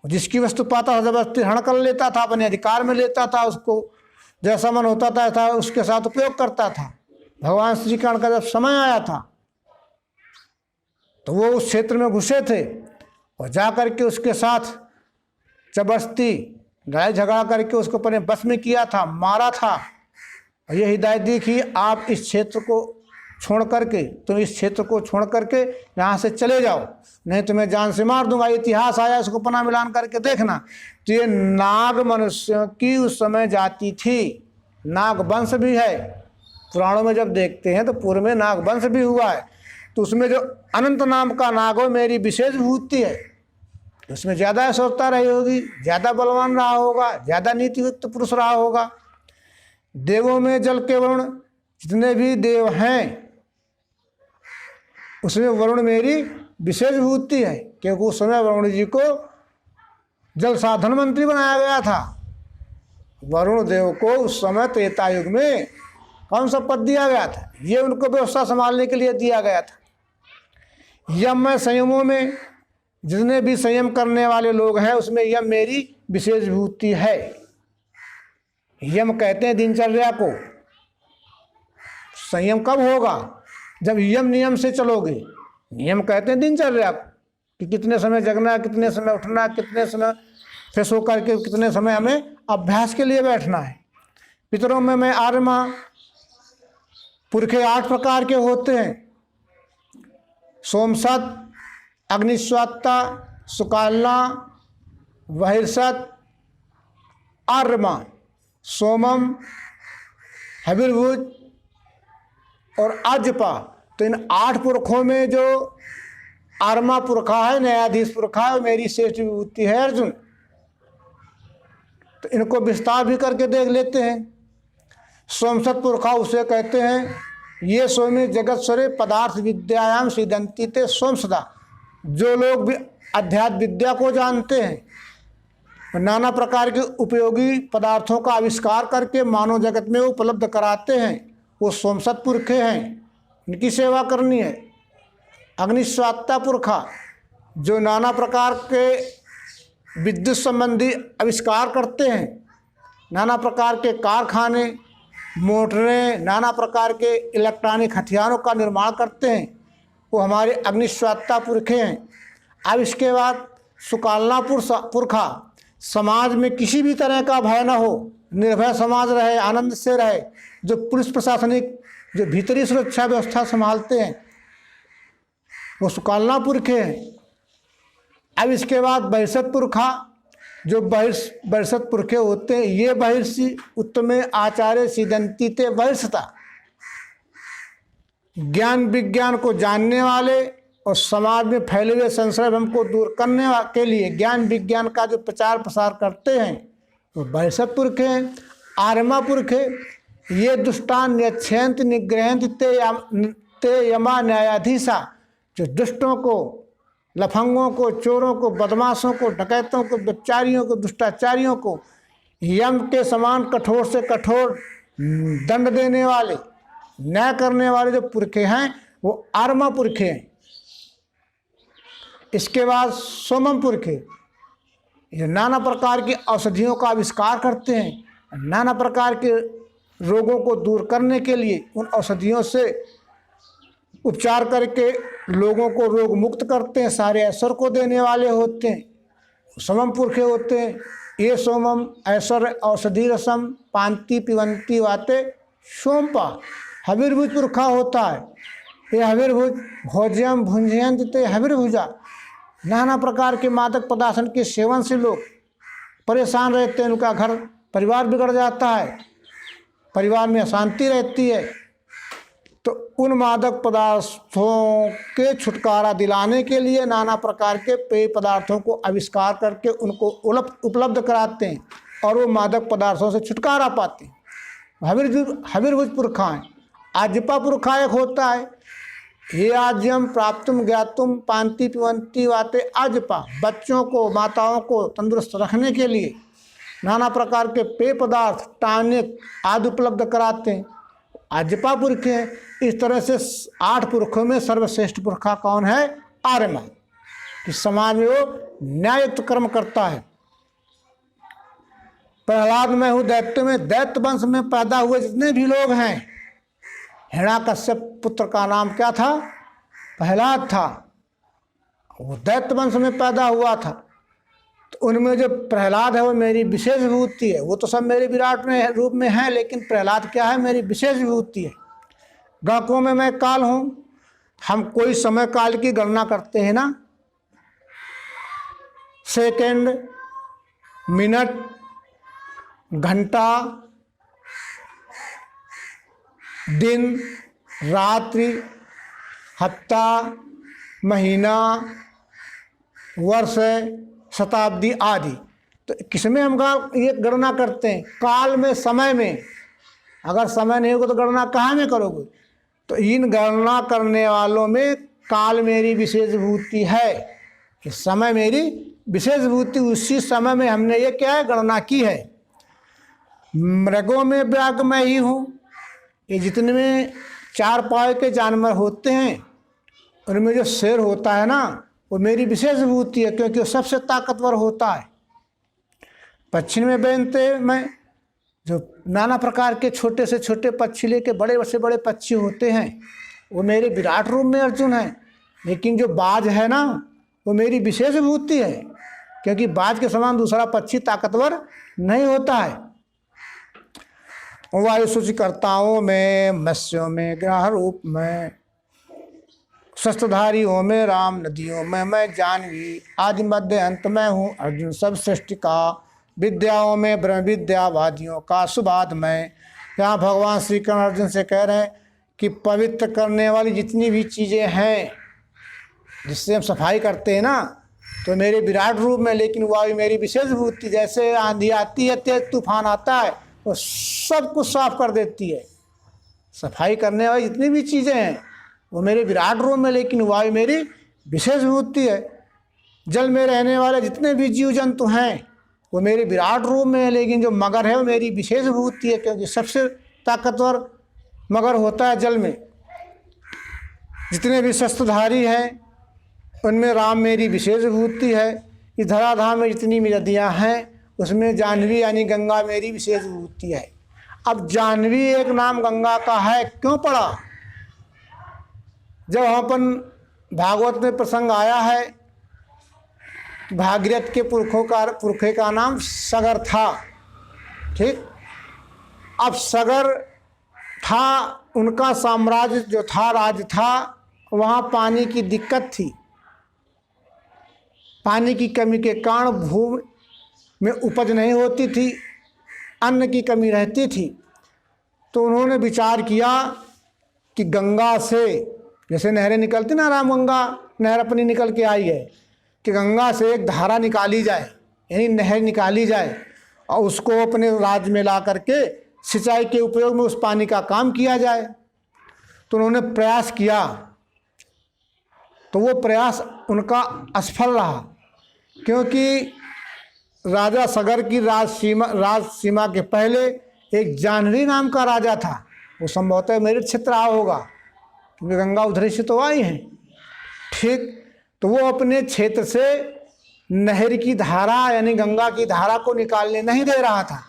जिसकी वस्तु पाता था जबरदस्ती हरण कर लेता था, अपने अधिकार में लेता था, उसको जैसा मन होता था उसके साथ उपयोग करता था। भगवान श्री कृष्ण का जब समय आया था तो वो उस क्षेत्र में घुसे थे और जा करके उसके साथ जबरदस्ती लड़ाई झगड़ा करके उसको अपने बस में किया था, मारा था। और ये हिदायत दी कि आप इस क्षेत्र को छोड़ करके, तुम इस क्षेत्र को छोड़ करके यहाँ से चले जाओ, नहीं तो मैं जान से मार दूंगा। इतिहास आया, उसको पना मिलान करके देखना। तो ये नाग मनुष्यों की उस समय जाति थी। नाग वंश भी है, पुराणों में जब देखते हैं तो पूर्व में नाग वंश भी हुआ है। तो उसमें जो अनंत नाम का नाग हो मेरी विशेष विभूति है। उसमें ज़्यादा ऐश्वर्यता रही होगी, ज़्यादा बलवान रहा होगा, ज़्यादा नीतियुक्त पुरुष रहा होगा। देवों में जल के वरुण, जितने भी देव हैं उसमें वरुण मेरी विशेष विभूति है, क्योंकि उस समय वरुण जी को जल साधन मंत्री बनाया गया था। वरुण देव को उस समय त्रेता युग में कौन सा पद दिया गया था? ये उनको व्यवस्था संभालने के लिए दिया गया था। यम में संयमों में, जितने भी संयम करने वाले लोग हैं उसमें यम मेरी विशेष विभूति है। यम कहते हैं दिनचर्या को। संयम कब होगा? जब यम नियम से चलोगे। नियम कहते हैं दिनचर्या को, कि कितने समय जगना, कितने समय उठना, कितने समय फिर सो करके कितने समय हमें अभ्यास के लिए बैठना है। पितरों में मैं आर्यमा, पुरखे 8 प्रकार के होते हैं। सोमसत, अग्निस्वात्ता, सुकालना, बहिर्सत, आर्यमा, सोमम, हविर्भुज और अजपा। तो इन 8 पुरखों में जो आर्मा पुरखा है, न्यायाधीश पुरखा है, मेरी श्रेष्ठ विभूति है अर्जुन। तो इनको विस्तार भी करके देख लेते हैं। सोमसत पुरखा उसे कहते हैं, ये सोमे जगत स्वरे पदार्थ विद्यायाम सिद्धंति ते सोमसदा। जो लोग भी अध्यात्म विद्या को जानते हैं, नाना प्रकार के उपयोगी पदार्थों का आविष्कार करके मानव जगत में उपलब्ध कराते हैं, वो सोमसत पुरखे हैं, इनकी सेवा करनी है। अग्निस्वात्ता पुरखा जो नाना प्रकार के विद्युत संबंधी आविष्कार करते हैं, नाना प्रकार के कारखाने, मोटरें, नाना प्रकार के इलेक्ट्रॉनिक हथियारों का निर्माण करते हैं, वो हमारे अग्निस्वात्ता पुरखे हैं। अब इसके बाद सुकालना पुरखा, समाज में किसी भी तरह का भय न हो, निर्भय समाज रहे, आनंद से रहे, जो पुलिस प्रशासनिक जो भीतरी सुरक्षा व्यवस्था संभालते हैं, वो सुकालना पुरखे हैं। अब इसके बाद बहिष्त पुरखा, जो बहिष्त पुरखे होते हैं, ये बहिर्षि उत्तमे आचार्य सिदंती ते बहिष्ठता, ज्ञान विज्ञान को जानने वाले और समाज में फैले हुए संशय भ्रम को दूर करने के लिए ज्ञान विज्ञान का जो प्रचार प्रसार करते हैं वो बहिष्त पुरखे हैं। आर्मा पुरखे, ये दुष्टान न्यच्छयंत निग्रहंत ते यमा न्यायाधीशा, जो दुष्टों को, लफंगों को, चोरों को, बदमाशों को, डकैतों को, व्यभिचारियों को, दुष्टाचारियों को यम के समान कठोर से कठोर दंड देने वाले, न्याय करने वाले जो पुरखे हैं वो आर्मा पुरखे हैं। इसके बाद सोमम पुरखे, ये नाना प्रकार की औषधियों का आविष्कार करते हैं, नाना प्रकार के रोगों को दूर करने के लिए उन औषधियों से उपचार करके लोगों को रोग मुक्त करते हैं, सारे ऐश्वर्य को देने वाले होते हैं, सोमम पुरखे होते हैं। ये सोमम ऐश्वर्य औषधि रसम पांति पिबंती वाते सोमपा। हविर्भुज पुरखा होता है, ये हविर्भुज भोज्यम भुंजयंत ते हविर्भुजा, नाना प्रकार के मादक पदार्थों के सेवन से लोग परेशान रहते हैं, उनका घर परिवार बिगड़ जाता है, परिवार में अशांति रहती है। तो उन मादक पदार्थों के छुटकारा दिलाने के लिए नाना प्रकार के पेय पदार्थों को आविष्कार करके उनको उपलब्ध कराते हैं और वो मादक पदार्थों से छुटकारा पाते हैं। हविर्भुज पुरखा है। आजपा पुरखा एक होता है, ये आज्यम प्राप्तुम ज्ञातुम पांति पिबंती वाते आजपा, बच्चों को, माताओं को तंदुरुस्त रखने के लिए नाना प्रकार के पेय पदार्थ, टॉनिक आदि उपलब्ध कराते हैं, आजपा पुरखे हैं। इस तरह से 8 पुरखों में सर्वश्रेष्ठ पुरखा कौन है? आर्यमा, कि समाज में वो न्याययुक्त कर्म करता है। प्रहलाद में हूँ दैत्य में, दैत्य वंश में पैदा हुए जितने भी लोग हैं, हिरण्याकश्यप पुत्र का नाम क्या था? प्रहलाद था, वो दैत्य वंश में पैदा हुआ था। तो उनमें जो प्रहलाद है वो मेरी विशेष विभूति है। वो तो सब मेरे विराट में रूप में है, लेकिन प्रहलाद क्या है? मेरी विशेष विभूति है। गणकों में मैं काल हूँ। हम कोई समय काल की गणना करते हैं ना, सेकंड, मिनट, घंटा, दिन, रात्रि, हफ्ता, महीना, वर्ष, शताब्दी आदि। तो किसमें हम ये गणना करते हैं? काल में, समय में। अगर समय नहीं होगा तो गणना कहाँ में करोगे? तो इन गणना करने वालों में काल मेरी विशेष विभूति है, कि समय मेरी विशेष विभूति। उसी समय में हमने ये क्या है? गणना की है। मृगों में व्याघ्र मैं ही हूँ। ये जितने में 4 पाँव के जानवर होते हैं उनमें जो शेर होता है ना, वो मेरी विशेष विभूति है, क्योंकि वो सबसे ताकतवर होता है। पक्षी में बेनते मैं, जो नाना प्रकार के छोटे से छोटे पक्षी लेके बड़े से बड़े पक्षी होते हैं, वो मेरे विराट रूप में अर्जुन है। लेकिन जो बाज है ना, वो मेरी विशेष विभूति है, क्योंकि बाज के समान दूसरा पक्षी ताकतवर नहीं होता है। वायु सूचिकर्ताओं में, मत्स्यों में, ग्रह रूप में, शस्त्रधारियों में, राम, नदियों में मैं जानवी, आदि मध्य अंत में हूँ अर्जुन सब सृष्टि का, विद्याओं में ब्रह्म विद्यावादियों का सुबाद में। यहाँ भगवान श्री कृष्ण अर्जुन से कह रहे हैं कि पवित्र करने वाली जितनी भी चीज़ें हैं, जिससे हम सफाई करते हैं ना, तो मेरे विराट रूप में, लेकिन वायु मेरी विशेष विभूति। जैसे आंधी आती है, तेज तूफान आता है, वो सब कुछ साफ कर देती है। सफाई करने वाली जितनी भी चीज़ें हैं वो मेरे विराट रूप में, लेकिन वायु मेरी विशेष विभूति है। जल में रहने वाले जितने भी जीव जंतु हैं वो मेरे विराट रूप में है, लेकिन जो मगर है वो मेरी विशेष विभूति है, क्योंकि सबसे ताकतवर मगर होता है जल में। जितने भी शस्त्रधारी हैं उनमें राम मेरी विशेष विभूति है। इस धराधाम में जितनी भी नदियाँ हैं उसमें जाह्नवी यानी गंगा मेरी विशेष विभूति है। अब जाह्नवी एक नाम गंगा का है क्यों पड़ा? जब अपन भागवत में प्रसंग आया है, भागीरथ के पुरखे का नाम सगर था। ठीक, अब सगर था, उनका साम्राज्य जो था, राज्य था, वहाँ पानी की दिक्कत थी। पानी की कमी के कारण भूमि में उपज नहीं होती थी, अन्न की कमी रहती थी। तो उन्होंने विचार किया कि गंगा से, जैसे नहरें निकलती ना, राम गंगा नहर अपनी निकल के आई है, कि गंगा से एक धारा निकाली जाए, यानी नहर निकाली जाए, और उसको अपने राज्य में ला करके सिंचाई के उपयोग में उस पानी का काम किया जाए। तो उन्होंने प्रयास किया, तो वो प्रयास उनका असफल रहा, क्योंकि राजा सगर की राज सीमा के पहले एक जाह्नवी नाम का राजा था। वो संभवतः मेरठ क्षेत्र आया होगा, क्योंकि गंगा उधर से तो आई है। ठीक, तो वो अपने क्षेत्र से नहर की धारा यानी गंगा की धारा को निकालने नहीं दे रहा था।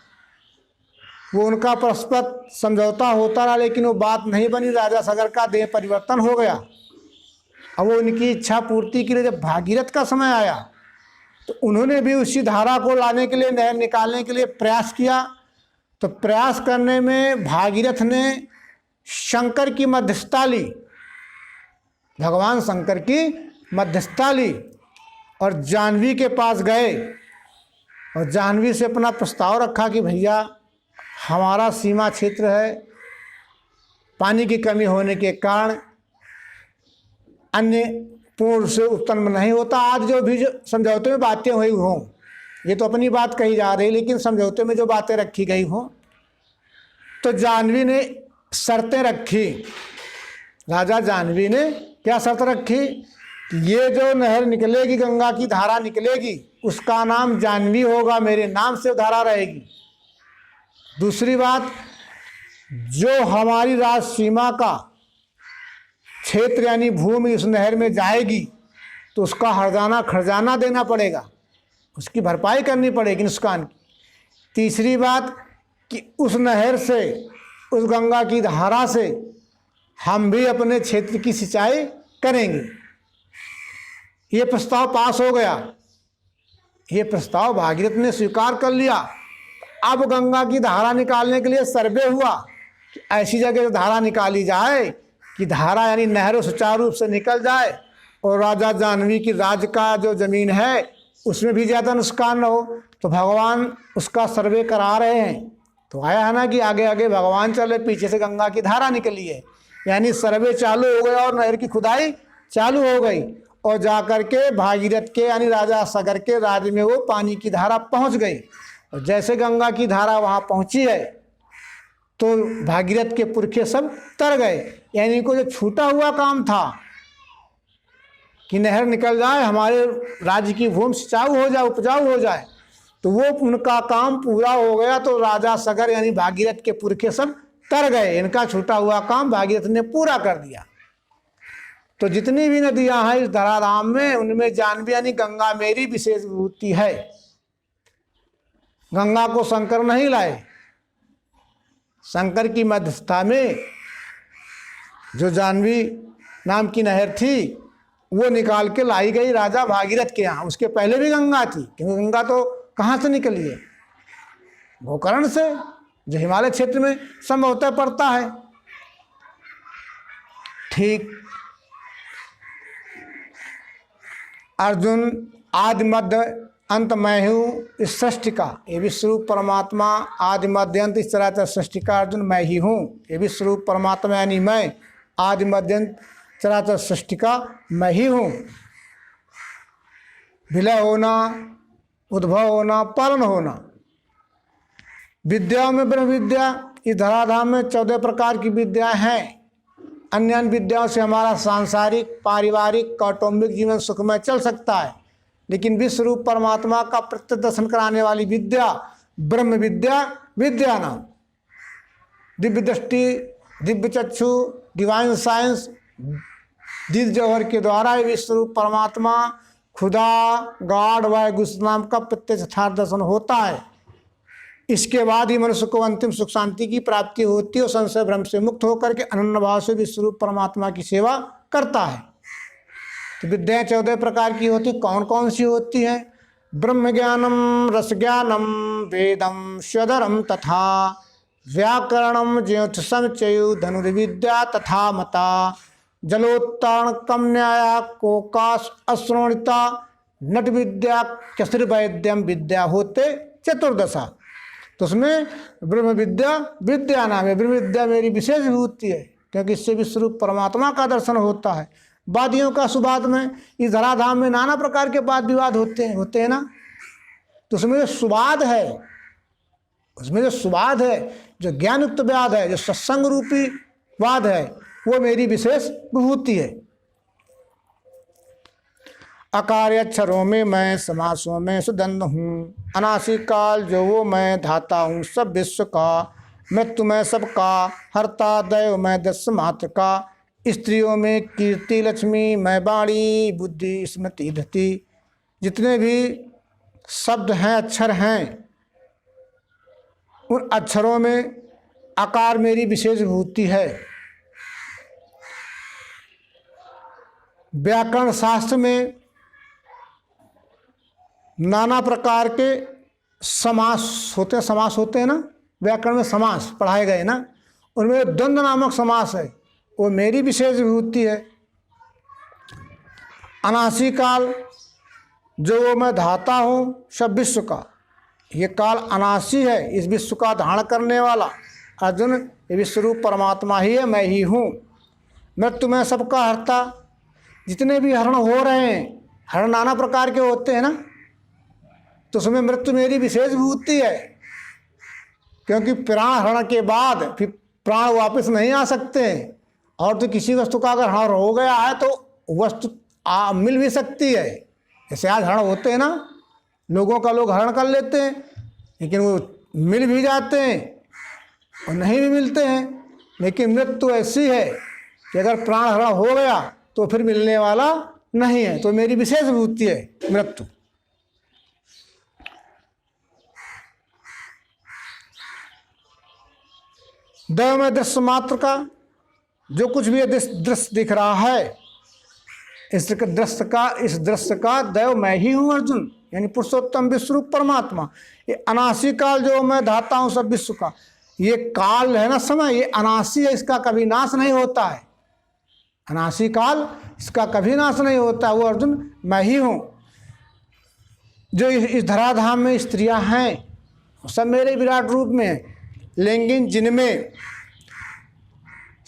वो उनका परस्पर समझौता होता रहा, लेकिन वो बात नहीं बनी। राजा सगर का देह परिवर्तन हो गया। अब वो उनकी इच्छा पूर्ति के लिए जब भागीरथ का समय आया तो उन्होंने भी उसी धारा को लाने के लिए, नहर निकालने के लिए प्रयास किया। तो प्रयास करने में भागीरथ ने शंकर की मध्यस्थता ली, भगवान शंकर की मध्यस्थता ली, और जाह्नवी के पास गए और जाह्नवी से अपना प्रस्ताव रखा कि भैया हमारा सीमा क्षेत्र है, पानी की कमी होने के कारण अन्य पूर्ण से उत्पन्न नहीं होता। आज जो भी समझौते में बातें हुई हों, ये तो अपनी बात कही जा रही, लेकिन समझौते में जो बातें रखी गई हों, तो जाह्नवी ने शर्तें रखी। राजा जाह्नवी ने क्या शर्त रखी? ये जो नहर निकलेगी, गंगा की धारा निकलेगी, उसका नाम जाह्नवी होगा, मेरे नाम से धारा रहेगी। दूसरी बात, जो हमारी राज सीमा का क्षेत्र यानी भूमि उस नहर में जाएगी तो उसका हर्जाना खर्जाना देना पड़ेगा, उसकी भरपाई करनी पड़ेगी नुकसान की। तीसरी बात कि उस नहर से, उस गंगा की धारा से हम भी अपने क्षेत्र की सिंचाई करेंगे। ये प्रस्ताव पास हो गया, ये प्रस्ताव भागीरथ ने स्वीकार कर लिया। अब गंगा की धारा निकालने के लिए सर्वे हुआ कि ऐसी जगह धारा निकाली जाए कि धारा यानी नहर सुचारू रूप से निकल जाए और राजा जाह्नवी की राज्य का जो ज़मीन है उसमें भी ज़्यादा नुकसान न हो। तो भगवान उसका सर्वे करा रहे हैं। तो आया है ना कि आगे आगे भगवान चले, पीछे से गंगा की धारा निकली है, यानी सर्वे चालू हो गया और नहर की खुदाई चालू हो गई, और जाकर के भागीरथ के यानी राजा सगर के राज्य में वो पानी की धारा पहुंच गई। और जैसे गंगा की धारा वहाँ पहुँची है तो भागीरथ के पुरखे सब तर गए, यानी को जो छूटा हुआ काम था कि नहर निकल जाए, हमारे राज्य की भूमि सिंचाऊ हो जाए, उपजाऊ हो जाए, तो वो उनका काम पूरा हो गया। तो राजा सगर यानी भागीरथ के पुरखे सब तर गए, इनका छूटा हुआ काम भागीरथ ने पूरा कर दिया। तो जितनी भी नदियां हैं इस धराधाम में, उनमें जाह्नवी यानी गंगा मेरी विशेष विभूति है। गंगा को शंकर नहीं लाए, शंकर की मध्यस्थता में जो जाह्नवी नाम की नहर थी वो निकाल के लाई गई राजा भागीरथ के यहाँ। उसके पहले भी गंगा थी, क्योंकि गंगा तो कहाँ से निकली है? गोकर्ण से, जो हिमालय क्षेत्र में संभवतः पड़ता है। ठीक, अर्जुन आदि मध्य अंत मैं हूँ इस सृष्टि का, ये विश्वरूप परमात्मा आदि मध्य अंत इस चराचर सृष्टि का अर्जुन मैं ही हूँ। ये विश्वरूप परमात्मा यानी मैं आदि मध्य अंत चराचर सृष्टि का मैं ही हूँ। विलय होना, उद्भव होना, पालन होना, विद्याओं में ब्रह्म विद्या। इस धराधाम में 14 प्रकार की विद्याएं हैं। अन्य विद्याओं से हमारा सांसारिक, पारिवारिक, कौटुंबिक जीवन सुखमय चल सकता है, लेकिन विश्व रूप परमात्मा का प्रत्यक्ष दर्शन कराने वाली विद्या ब्रह्म विद्या विद्या नाम। दिव्य दृष्टि, दिव्य चक्षु, डिवाइन साइंस, दिव्य जौहर के द्वारा विश्व रूप परमात्मा खुदा गॉड वाहिगुरु नाम का प्रत्यक्ष यथार्थ दर्शन होता है। इसके बाद ही मनुष्य को अंतिम सुख शांति की प्राप्ति होती है और संशय भ्रम से मुक्त होकर के अनन्य भाव से विश्व रूप परमात्मा की सेवा करता है। तो विद्याएं 14 प्रकार की होती, कौन कौन सी होती हैं? ब्रह्म ज्ञानम, रस ज्ञानम, वेदम, स्वदरम तथा व्याकरणम, ज्योतिषम चयु, धनुर्विद्या तथा मता, जलोत्तरण कम न्याया, कोकाश अश्रोणिता, नट विद्या, कसर वैद्यम विद्या होते चतुर्दशा। तो उसमें ब्रह्म विद्या विद्या नाम है। ब्रह्म विद्या मेरी विशेष विभूति है क्योंकि इससे विश्वरूप परमात्मा का दर्शन होता है। वादियों का सुबाद में इस धराधाम में नाना प्रकार के वाद विवाद होते हैं ना। तो उसमें जो सुबाद है, उसमें जो सुबाद है, जो ज्ञानयुक्त वाद है, जो सत्संग रूपी वाद है, वो मेरी विशेष विभूति है। अकार्य अक्षरों में मैं, समासों में सुदंड हूँ, अनासी काल जो वो मैं, धाता हूँ सब विश्व का, मृत्यु में सबका हरता, दैव में दस मात्र का, स्त्रियों में कीर्ति लक्ष्मी, मैं वाणी बुद्धि स्मृति धृति। जितने भी शब्द हैं, अक्षर हैं, उन अक्षरों में आकार मेरी विशेष विभूति है। व्याकरण शास्त्र में नाना प्रकार के समास होते हैं ना। व्याकरण में समास पढ़ाए गए ना, उनमें द्वंद्व नामक समास है, वो मेरी विशेष विभूति है। अनासी काल जो वो मैं धाता हूँ सब विश्व का, ये काल अनासी है, इस विश्व का धारण करने वाला अर्जुन ये विश्वरूप परमात्मा ही है, मैं ही हूँ। मृत्यु में सबका हरता, जितने भी हरण हो रहे हैं, हरण नाना प्रकार के होते हैं ना, तो उसमें मृत्यु मेरी विशेष विभूति है क्योंकि प्राण हरण के बाद फिर प्राण वापस नहीं आ सकते हैं। और तो किसी वस्तु का अगर हरण हो गया है तो वस्तु मिल भी सकती है। जैसे आज हरण होते हैं ना, लोगों का लोग हरण कर लेते हैं, लेकिन वो मिल भी जाते हैं और नहीं भी मिलते हैं। लेकिन मृत्यु ऐसी है कि अगर प्राण हरण हो गया तो फिर मिलने वाला नहीं है। तो मेरी विशेष विभूति है मृत्यु। दैव में दृश्य मात्र का, जो कुछ भी दृश्य दिख रहा है, इस दृश्य का दैव मैं ही हूँ अर्जुन, यानी पुरुषोत्तम विश्वरूप परमात्मा। ये अनासी काल जो मैं धाता हूँ सब विश्व का, ये काल है ना, समय, ये अनासी है, इसका कभी नाश नहीं होता है। अनासी काल, इसका कभी नाश नहीं होता। वो अर्जुन मैं ही हूँ। जो इस धराधाम में स्त्रियां हैं सब मेरे विराट रूप में हैं, लेकिन जिनमें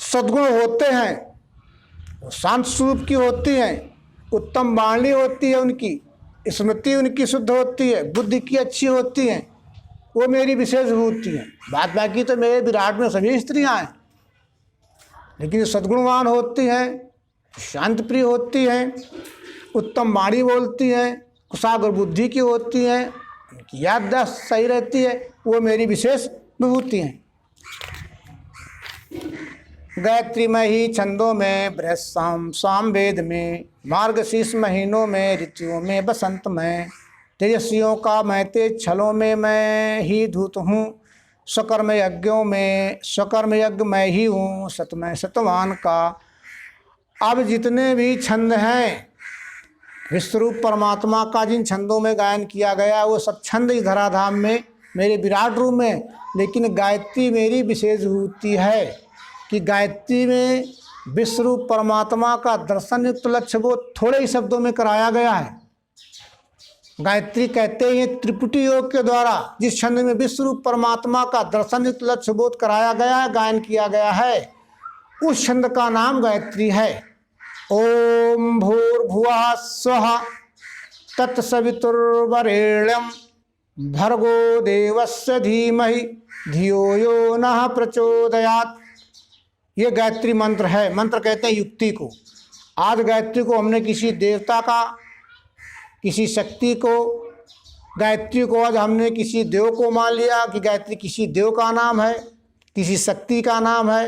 सद्गुण होते हैं, शांत स्वरूप की होती हैं, उत्तम वाणी होती है, उनकी स्मृति उनकी शुद्ध होती है, बुद्धि की अच्छी होती है, वो मेरी विशेष विभूति है। बाकी तो मेरे विराट में सभी स्त्रियां हैं, लेकिन सद्गुणवान होती हैं, शांत प्रिय होती हैं, उत्तम वाणी बोलती हैं, कुशाग्र बुद्धि की होती हैं, उनकी याददाश्त सही रहती है, वो मेरी विशेष विभूति हैं। गायत्री में ही छंदों में, बृहस्साम साम वेद में, मार्गशीर्ष महीनों में, ऋतुओं में, बसंत में, तेजस्वियों का मैं तेज छलों में मैं ही धूत हूँ, स्वकर्म यज्ञों में स्वकर्म यज्ञ मैं ही हूँ, सतमय सतवान का। अब जितने भी छंद हैं विश्वरूप परमात्मा का, जिन छंदों में गायन किया गया, वो सब छंद इस धराधाम में मेरे विराट रूप में। लेकिन गायत्री मेरी विशेष विभूति है कि गायत्री में विश्वरूप परमात्मा का दर्शन युक्त लक्ष्य वो थोड़े ही शब्दों में कराया गया है। गायत्री कहते हैं त्रिपुटी योग के द्वारा जिस छंद में विश्वरूप परमात्मा का दर्शन युक्त लक्ष्य बोध कराया गया है, गायन किया गया है, उस छंद का नाम गायत्री है। ओम भूर्भुवः स्वः तत्सवितुर्वरेण्यं भर्गो देवस्य धीमहि धियो यो नः प्रचोदयात्। ये गायत्री मंत्र है। मंत्र कहते हैं युक्ति को। आज गायत्री को हमने किसी देवता का किसी शक्ति को, गायत्री को आज हमने किसी देव को मान लिया कि गायत्री किसी देव का नाम है, किसी शक्ति का नाम है,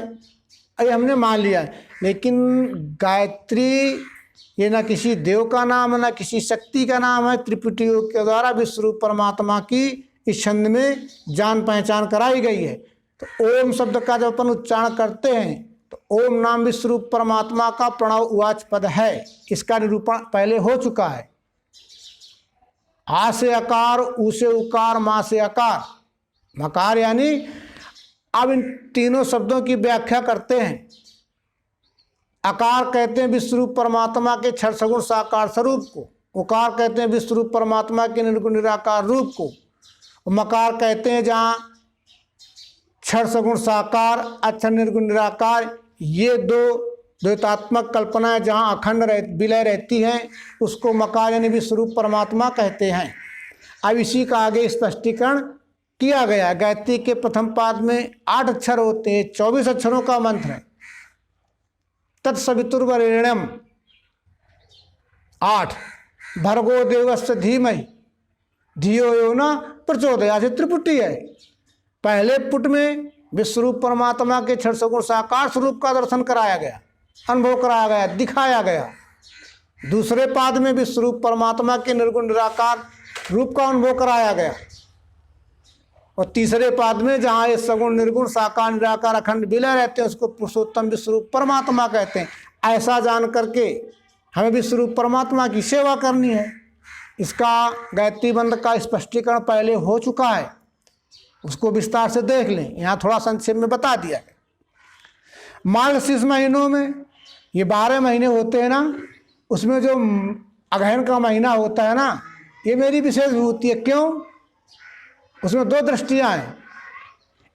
ये हमने मान लिया। लेकिन गायत्री ये ना किसी देव का नाम है ना किसी शक्ति का नाम है। त्रिपुटी योग के द्वारा विश्वरूप परमात्मा की इस छंद में जान पहचान कराई गई है। तो ओम शब्द का जब अपन उच्चारण करते हैं तो ओम नाम विश्वरूप परमात्मा का प्रणव उवाच पद है। इसका निरूपण पहले हो चुका है। आ से अकार, ऊ से उकार, माँ से अकार, मकार यानी। अब इन तीनों शब्दों की व्याख्या करते हैं। आकार कहते हैं विश्वरूप परमात्मा के क्षर सगुण साकार स्वरूप को, उकार कहते हैं विश्वरूप परमात्मा के निर्गुण निराकार रूप को, और मकार कहते हैं जहाँ क्षर सगुण साकार अक्षर निर्गुण निराकार ये दो द्वैतात्मक कल्पनाएं जहाँ अखंड विलय रहती हैं उसको मकार यानी विश्वरूप परमात्मा कहते हैं। अब इसी का आगे स्पष्टीकरण किया गया। गायत्री के प्रथम पाद में 8 अक्षर होते हैं, 24 अक्षरों का मंत्र है। तत्सवितुर्वरेण्यम 8, भर्गो देवस्य धीमहि धियो यो न प्रचोदयात्, त्रिपुटी है। पहले पुट में विश्वरूप परमात्मा के क्षर सगुण साकार स्वरूप का दर्शन कराया गया, अनुभव कराया गया, दिखाया गया। दूसरे पाद में विश्वरूप परमात्मा के निर्गुण निराकार रूप का अनुभव कराया गया, और तीसरे पाद में जहाँ ये सगुण निर्गुण साकार निराकार अखंड विलय रहते हैं उसको पुरुषोत्तम विश्वरूप परमात्मा कहते हैं। ऐसा जान करके हमें विश्वरूप परमात्मा की सेवा करनी है। इसका गायत्री मंत्र का स्पष्टीकरण पहले हो चुका है, उसको विस्तार से देख लें। यहाँ थोड़ा संक्षेप में बता दिया है। मार्गशीर्ष महीनों में ये 12 महीने होते हैं ना, उसमें जो अगहन का महीना होता है ना, ये मेरी विशेष विभूति है। क्यों? उसमें 2 दृष्टियाँ हैं।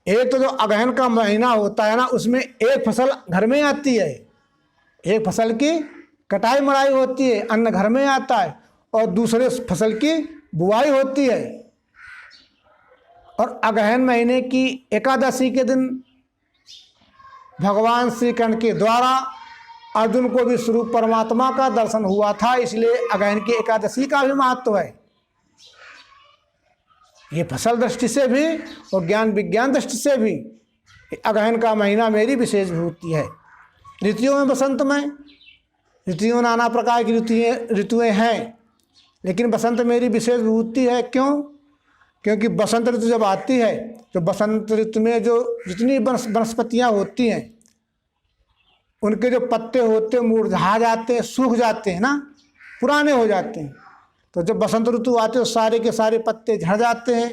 एक तो जो अगहन का महीना होता है ना, उसमें एक फसल घर में आती है, एक फसल की कटाई मड़ाई होती है, अन्न घर में आता है, और दूसरे फसल की बुआई होती है। और अगहन महीने की एकादशी के दिन भगवान श्री कृष्ण के द्वारा अर्जुन को विश्वरूप परमात्मा का दर्शन हुआ था, इसलिए अगहन की एकादशी का भी महत्व है। ये फसल दृष्टि से भी और ज्ञान विज्ञान दृष्टि से भी अगहन का महीना मेरी विशेष विभूति है। ऋतुओं में बसंत में ऋतुओं नाना प्रकार की ऋतुएं हैं, लेकिन बसंत मेरी विशेष विभूति है। क्यों? क्योंकि बसंत ऋतु जब आती है तो बसंत ऋतु में जो जितनी वनस्पतियाँ होती हैं उनके जो पत्ते होते हैं मुरझा जाते हैं, सूख जाते हैं ना, पुराने हो जाते हैं। तो जब बसंत ऋतु आते हैं सारे के सारे पत्ते झड़ जाते हैं,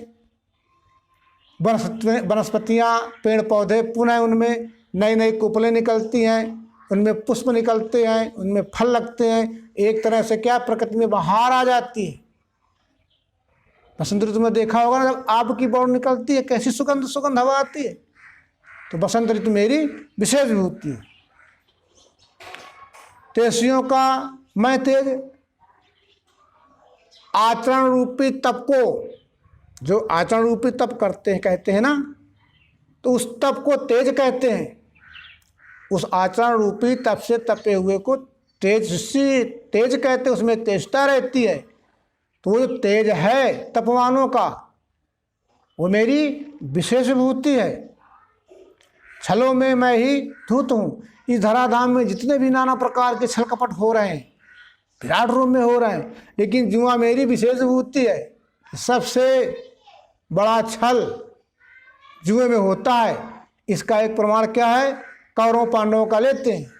वनस्पतियाँ पेड़ पौधे पुनः उनमें नई नई कुपलें निकलती हैं, उनमें पुष्प निकलते हैं, उनमें फल लगते हैं। एक तरह से क्या प्रकृति में बहार आ जाती है। बसंत ऋतु में देखा होगा ना, जब आब की बौर निकलती है कैसी सुगंध सुगंध हवा आती है। तो बसंत ऋतु मेरी विशेष विभूति है। तेजियों का मैं तेज, आचरण रूपी तप को, जो आचरण रूपी तप करते हैं कहते हैं ना, तो उस तप को तेज कहते हैं। उस आचरण रूपी तप से तपे हुए को तेज कहते हैं, उसमें तेजता रहती है। तो वो जो तेज है तपवानों का, वो मेरी विशेष विभूति है। छलों में मैं ही धूत हूँ। इस धराधाम में जितने भी नाना प्रकार के छल कपट हो रहे हैं, विराट रूप में हो रहे हैं, लेकिन जुआ मेरी विशेष विभूति है। सबसे बड़ा छल जुए में होता है। इसका एक प्रमाण क्या है? कौरवों पांडवों का लेते हैं,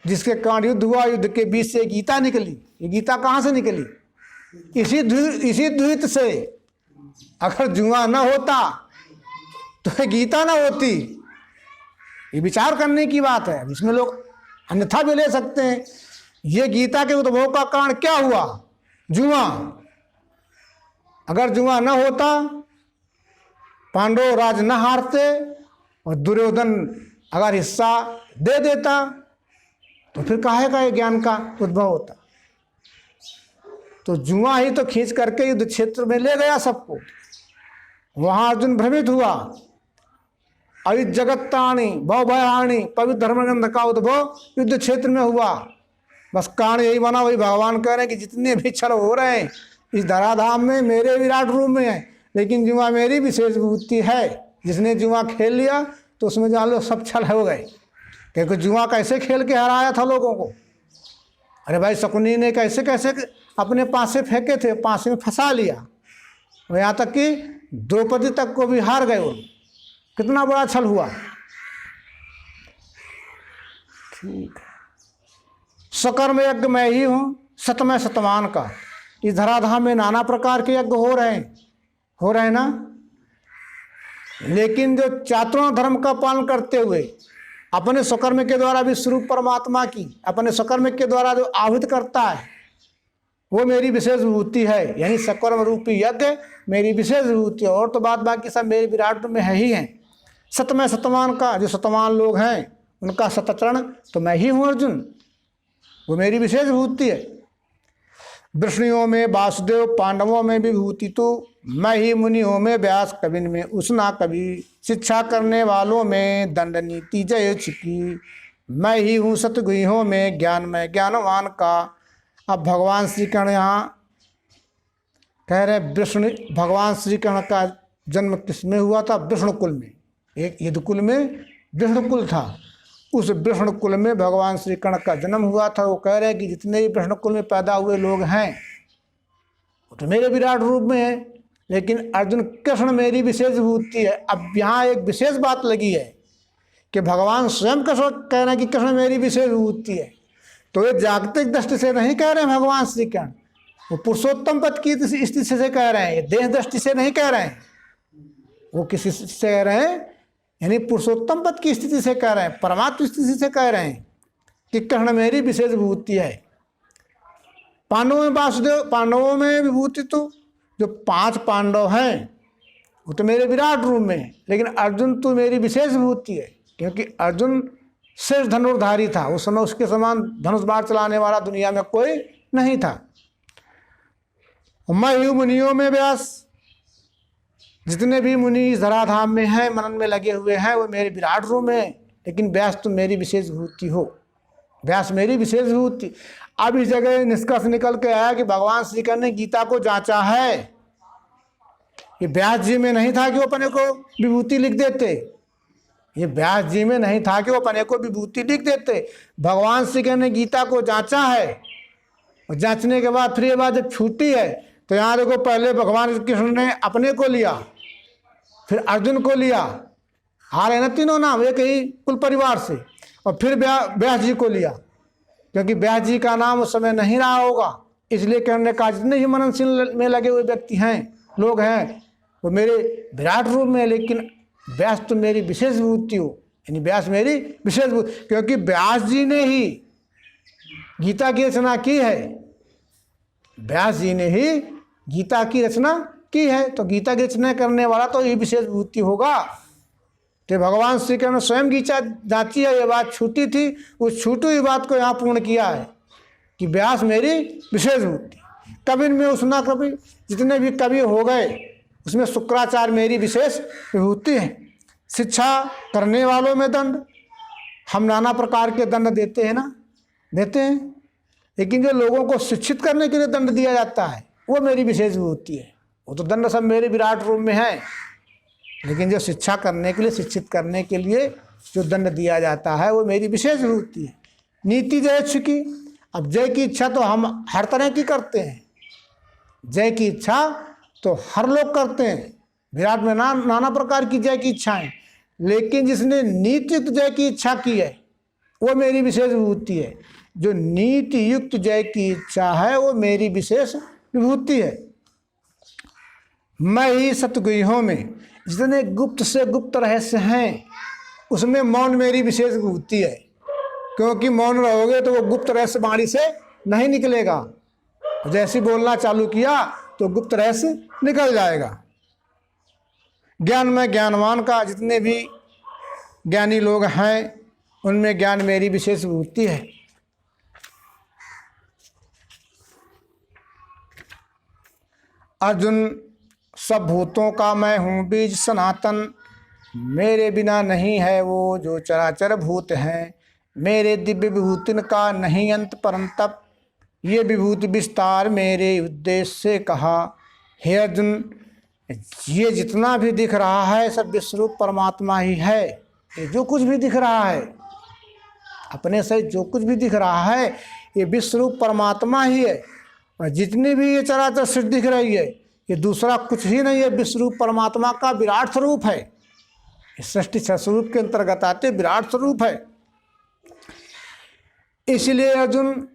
जिसके कारण युद्ध हुआ, युद्ध के बीच से गीता निकली। ये गीता कहाँ से निकली? इसी द्वैत से। अगर जुआ न होता तो गीता न होती। ये विचार करने की बात है। इसमें लोग अन्यथा भी ले सकते हैं। ये गीता के उद्भव का कारण क्या हुआ? जुआ। अगर जुआ न होता, पांडव राज न हारते और दुर्योधन अगर हिस्सा दे देता, तो फिर काहे का ये ज्ञान का उद्भव होता? तो जुआ ही तो खींच करके युद्ध क्षेत्र में ले गया सबको। वहां अर्जुन भ्रमित हुआ। अयुद्ध जगत्ताणी भव भयाणी पवित्र धर्मगंध का उद्भव युद्ध क्षेत्र में हुआ। बस कारण यही बना, वही भगवान कह रहे हैं कि जितने भी क्षण हो रहे हैं इस धराधाम में मेरे विराट रूप में है, लेकिन जुआ मेरी विशेष बुद्धि है। जिसने जुआ खेल लिया तो उसमें जान लो सब छल हो गए, क्योंकि जुआ कैसे खेल के हराया था लोगों को। अरे भाई शकुनी ने कैसे कैसे अपने पासे फेंके थे, पासे में फंसा लिया, और यहाँ तक कि द्रौपदी तक को भी हार गए वो। कितना बड़ा छल हुआ। ठीक है, सकर्म यज्ञ मैं ही हूँ, सतमय सतमान का। इस धराधाम में नाना प्रकार के यज्ञ हो रहे हैं ना, लेकिन जो चातुर्ण धर्म का पालन करते हुए अपने सकर्म के द्वारा भी स्वरूप परमात्मा की अपने सकर्म के द्वारा जो आहुति करता है वो मेरी विशेष विभूति है। यानी सकर्म रूपी यज्ञ मेरी विशेष विभूति है, और तो बाकी सब मेरे विराट में है ही हैं। सतमय सतमान का, जो सतमान लोग हैं उनका सतचरण तो मैं ही हूँ अर्जुन, वो मेरी विशेष विभूति है। वृष्णियों में वासुदेव, पांडवों में विभूति तो मैं ही, मुनियों में व्यास, कविन में उष्णा कवि, शिक्षा करने वालों में दंड नीति जय छिकी, मैं ही हूँ सतगुहों में ज्ञान में ज्ञानवान का। अब भगवान श्री कृष्ण यहाँ कह रहे विष्णु, भगवान श्री कृष्ण का जन्म किसमें हुआ था? विष्णु कुल में। एक यदुकुल में विष्णु कुल था, उस विष्णु कुल में भगवान श्री कृष्ण का जन्म हुआ था। वो कह रहे हैं कि जितने भी विष्णु कुल में पैदा हुए लोग हैं वो तो मेरे विराट रूप में है, लेकिन अर्जुन कृष्ण मेरी विशेष विभूति है। अब यहाँ एक विशेष बात लगी है कि भगवान स्वयं कृष्ण कह रहे हैं कि कृष्ण मेरी विशेष विभूति है। तो ये जागतिक दृष्टि से नहीं कह रहे हैं भगवान श्री कृष्ण, वो पुरुषोत्तम पद की स्थिति से कह रहे हैं, ये देह दृष्टि से नहीं कह रहे हैं। वो किसी से कह रहे हैं, यानी पुरुषोत्तम पद की स्थिति से कह रहे हैं, परमात्म स्थिति से कह रहे हैं कि कृष्ण मेरी विशेष विभूति है। पांडवों में वासुदेव, पांडवों में विभूति तो जो 5 पांडव हैं वो तो मेरे विराट रूप में है, लेकिन अर्जुन तो मेरी विशेष विभूति है, क्योंकि अर्जुन श्रेष्ठ धनुर्धारी था। उस समय उसके समान धनुष बाण चलाने वाला दुनिया में कोई नहीं था। मैं ही मुनियों में व्यास, जितने भी मुनि इस धराधाम में हैं, मनन में लगे हुए हैं, वो मेरे विराट रूप में है, लेकिन व्यास तुम मेरी विशेष विभूति हो, व्यास मेरी विशेष विभूति। अब इस जगह निष्कर्ष निकल के आया कि भगवान श्री कृष्ण ने गीता को जांचा है। ये व्यास जी में नहीं था कि वो अपने को विभूति लिख देते, ये व्यास जी में नहीं था कि वो अपने को विभूति लिख देते। भगवान श्री कृष्ण ने गीता को जांचा है, और जांचने के बाद फिर ये बात जब छूटी है तो यहाँ देखो, पहले भगवान कृष्ण ने अपने को लिया, फिर अर्जुन को लिया, आ रहे ना तीनों नाम एक ही कुल परिवार से, और फिर व्यास जी को लिया, क्योंकि व्यास जी का नाम उस समय नहीं रहा होगा, इसलिए कहने का जितने ही मननशील में लगे हुए व्यक्ति हैं, लोग हैं, वो मेरे विराट रूप में, लेकिन व्यास तो मेरी विशेष विभूति हो, यानी व्यास मेरी विशेष विभूति, क्योंकि व्यास जी ने ही गीता की रचना की है, व्यास जी ने ही गीता की रचना की है, तो गीता की रचना करने वाला तो ये विशेष विभूति होगा। तो भगवान श्री कृष्ण स्वयं गीता जांची है, ये बात छूटी थी, उस छूटी हुई बात को यहाँ पूर्ण किया है कि व्यास मेरी विशेष विभूति। कवि में उष्णा कवि, जितने भी कवि हो गए उसमें शुक्राचार्य मेरी विशेष विभूति है। शिक्षा करने वालों में दंड, हम नाना प्रकार के दंड देते हैं ना, देते हैं, लेकिन जो लोगों को शिक्षित करने के लिए दंड दिया जाता है वो मेरी विशेष विभूति है। वो तो दंड सब मेरे विराट रूप में है, लेकिन जो शिक्षा करने के लिए, शिक्षित करने के लिए जो दंड दिया जाता है वो मेरी विशेष विभूति है। नीति जय की, अब जय की इच्छा तो हम हर तरह की करते हैं, जय की इच्छा तो हर लोग करते हैं, विराट में नाना प्रकार की जय की इच्छाएं, लेकिन जिसने नीति युक्त जय की इच्छा की है वो मेरी विशेष विभूति है। जो नीति युक्त जय की इच्छा है वो मेरी विशेष विभूति है। मैं ही सतगुहों में, जितने गुप्त से गुप्त रहस्य हैं उसमें मौन मेरी विशेष विभूति है, क्योंकि मौन रहोगे तो वो गुप्त रहस्य वाणी से नहीं निकलेगा, जैसे बोलना चालू किया तो गुप्त रहस्य निकल जाएगा। ज्ञान में ज्ञानवान का, जितने भी ज्ञानी लोग हैं उनमें ज्ञान मेरी विशेष विभूति है। अर्जुन सब भूतों का मैं हूँ बीज सनातन, मेरे बिना नहीं है वो जो चराचर भूत हैं, मेरे दिव्य विभूतिन का नहीं अंत परंतप, ये विभूति विस्तार मेरे उद्देश्य से कहा। हे अर्जुन, ये जितना भी दिख रहा है सब विश्वरूप परमात्मा ही है। ये जो कुछ भी दिख रहा है, अपने से जो कुछ भी दिख रहा है, ये विश्वरूप परमात्मा ही है। और जितनी भी ये चराचर सृष्टि दिख रही है, ये दूसरा कुछ ही नहीं है, विश्वरूप परमात्मा का विराट स्वरूप है। इस सृष्टि स्वरूप के अंतर्गत आते विराट स्वरूप है। इसलिए अर्जुन,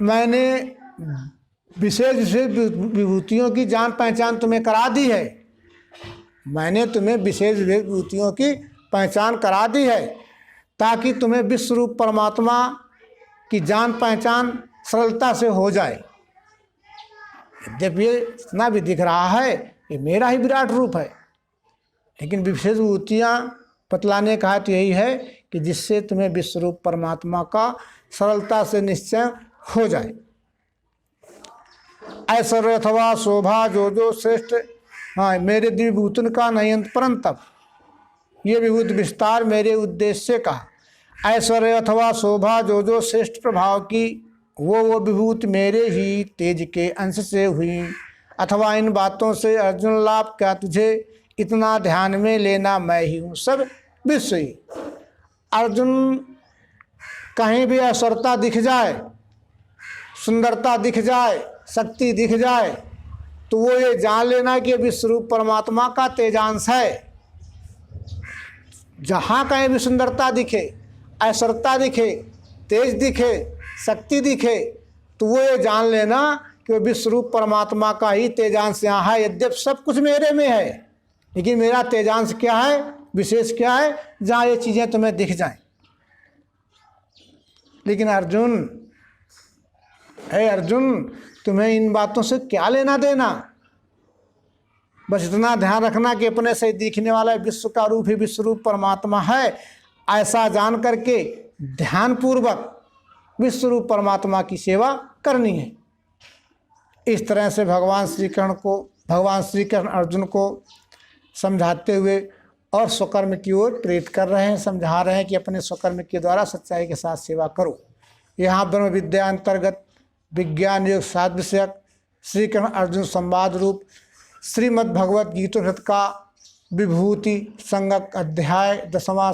मैंने विशेष विशेष विभूतियों की जान पहचान तुम्हें करा दी है। मैंने तुम्हें विशेष विशेष विभूतियों की पहचान करा दी है ताकि तुम्हें विश्वरूप परमात्मा की जान पहचान सरलता से हो जाए। यद्यपि ये जितना भी दिख रहा है ये मेरा ही विराट रूप है, लेकिन विशेष विभूतियाँ बतलाने का तो यही है कि जिससे तुम्हें विश्वरूप परमात्मा का सरलता से निश्चय हो जाए। ऐश्वर्य अथवा शोभा जो जो श्रेष्ठ, हाँ, मेरे दिव्य विभूतिन का नहीं अंत परंतप, ये विभूति विस्तार मेरे उद्देश्य से कहा। ऐश्वर्य अथवा शोभा जो जो श्रेष्ठ प्रभाव की, वो विभूति मेरे ही तेज के अंश से हुई। अथवा इन बातों से अर्जुन लाभ क्या तुझे, इतना ध्यान में लेना मैं ही हूँ सब विश्व ही। अर्जुन, कहीं भी ऐश्वर्यता दिख जाए, सुंदरता दिख जाए, शक्ति दिख जाए, तो वो ये जान लेना कि विश्वरूप परमात्मा का तेजांश है। जहाँ कहीं भी सुंदरता दिखे, ऐश्वर्यता दिखे, तेज दिखे, शक्ति दिखे, तो वो ये जान लेना कि विश्वरूप परमात्मा का ही तेजांश यहाँ है। यद्यप सब कुछ मेरे में है, लेकिन मेरा तेजांश क्या है, विशेष क्या है, जहाँ ये चीज़ें तुम्हें दिख जाएं। लेकिन अर्जुन, हे अर्जुन, तुम्हें इन बातों से क्या लेना देना। बस इतना ध्यान रखना कि अपने से दिखने वाला विश्व का रूप ही विश्वरूप परमात्मा है। ऐसा जान करके ध्यानपूर्वक विश्वरूप परमात्मा की सेवा करनी है। इस तरह से भगवान श्री कृष्ण अर्जुन को समझाते हुए और स्वकर्म की ओर प्रेरित कर रहे हैं, समझा रहे हैं कि अपने स्वकर्म के द्वारा सच्चाई के साथ सेवा करो। यहाँ ब्रह्म विद्या अंतर्गत विज्ञान योग साध विषयक श्री कृष्ण अर्जुन संवाद रूप श्रीमद् भगवत गीतोपनिषद का विभूति संगक अध्याय 10वां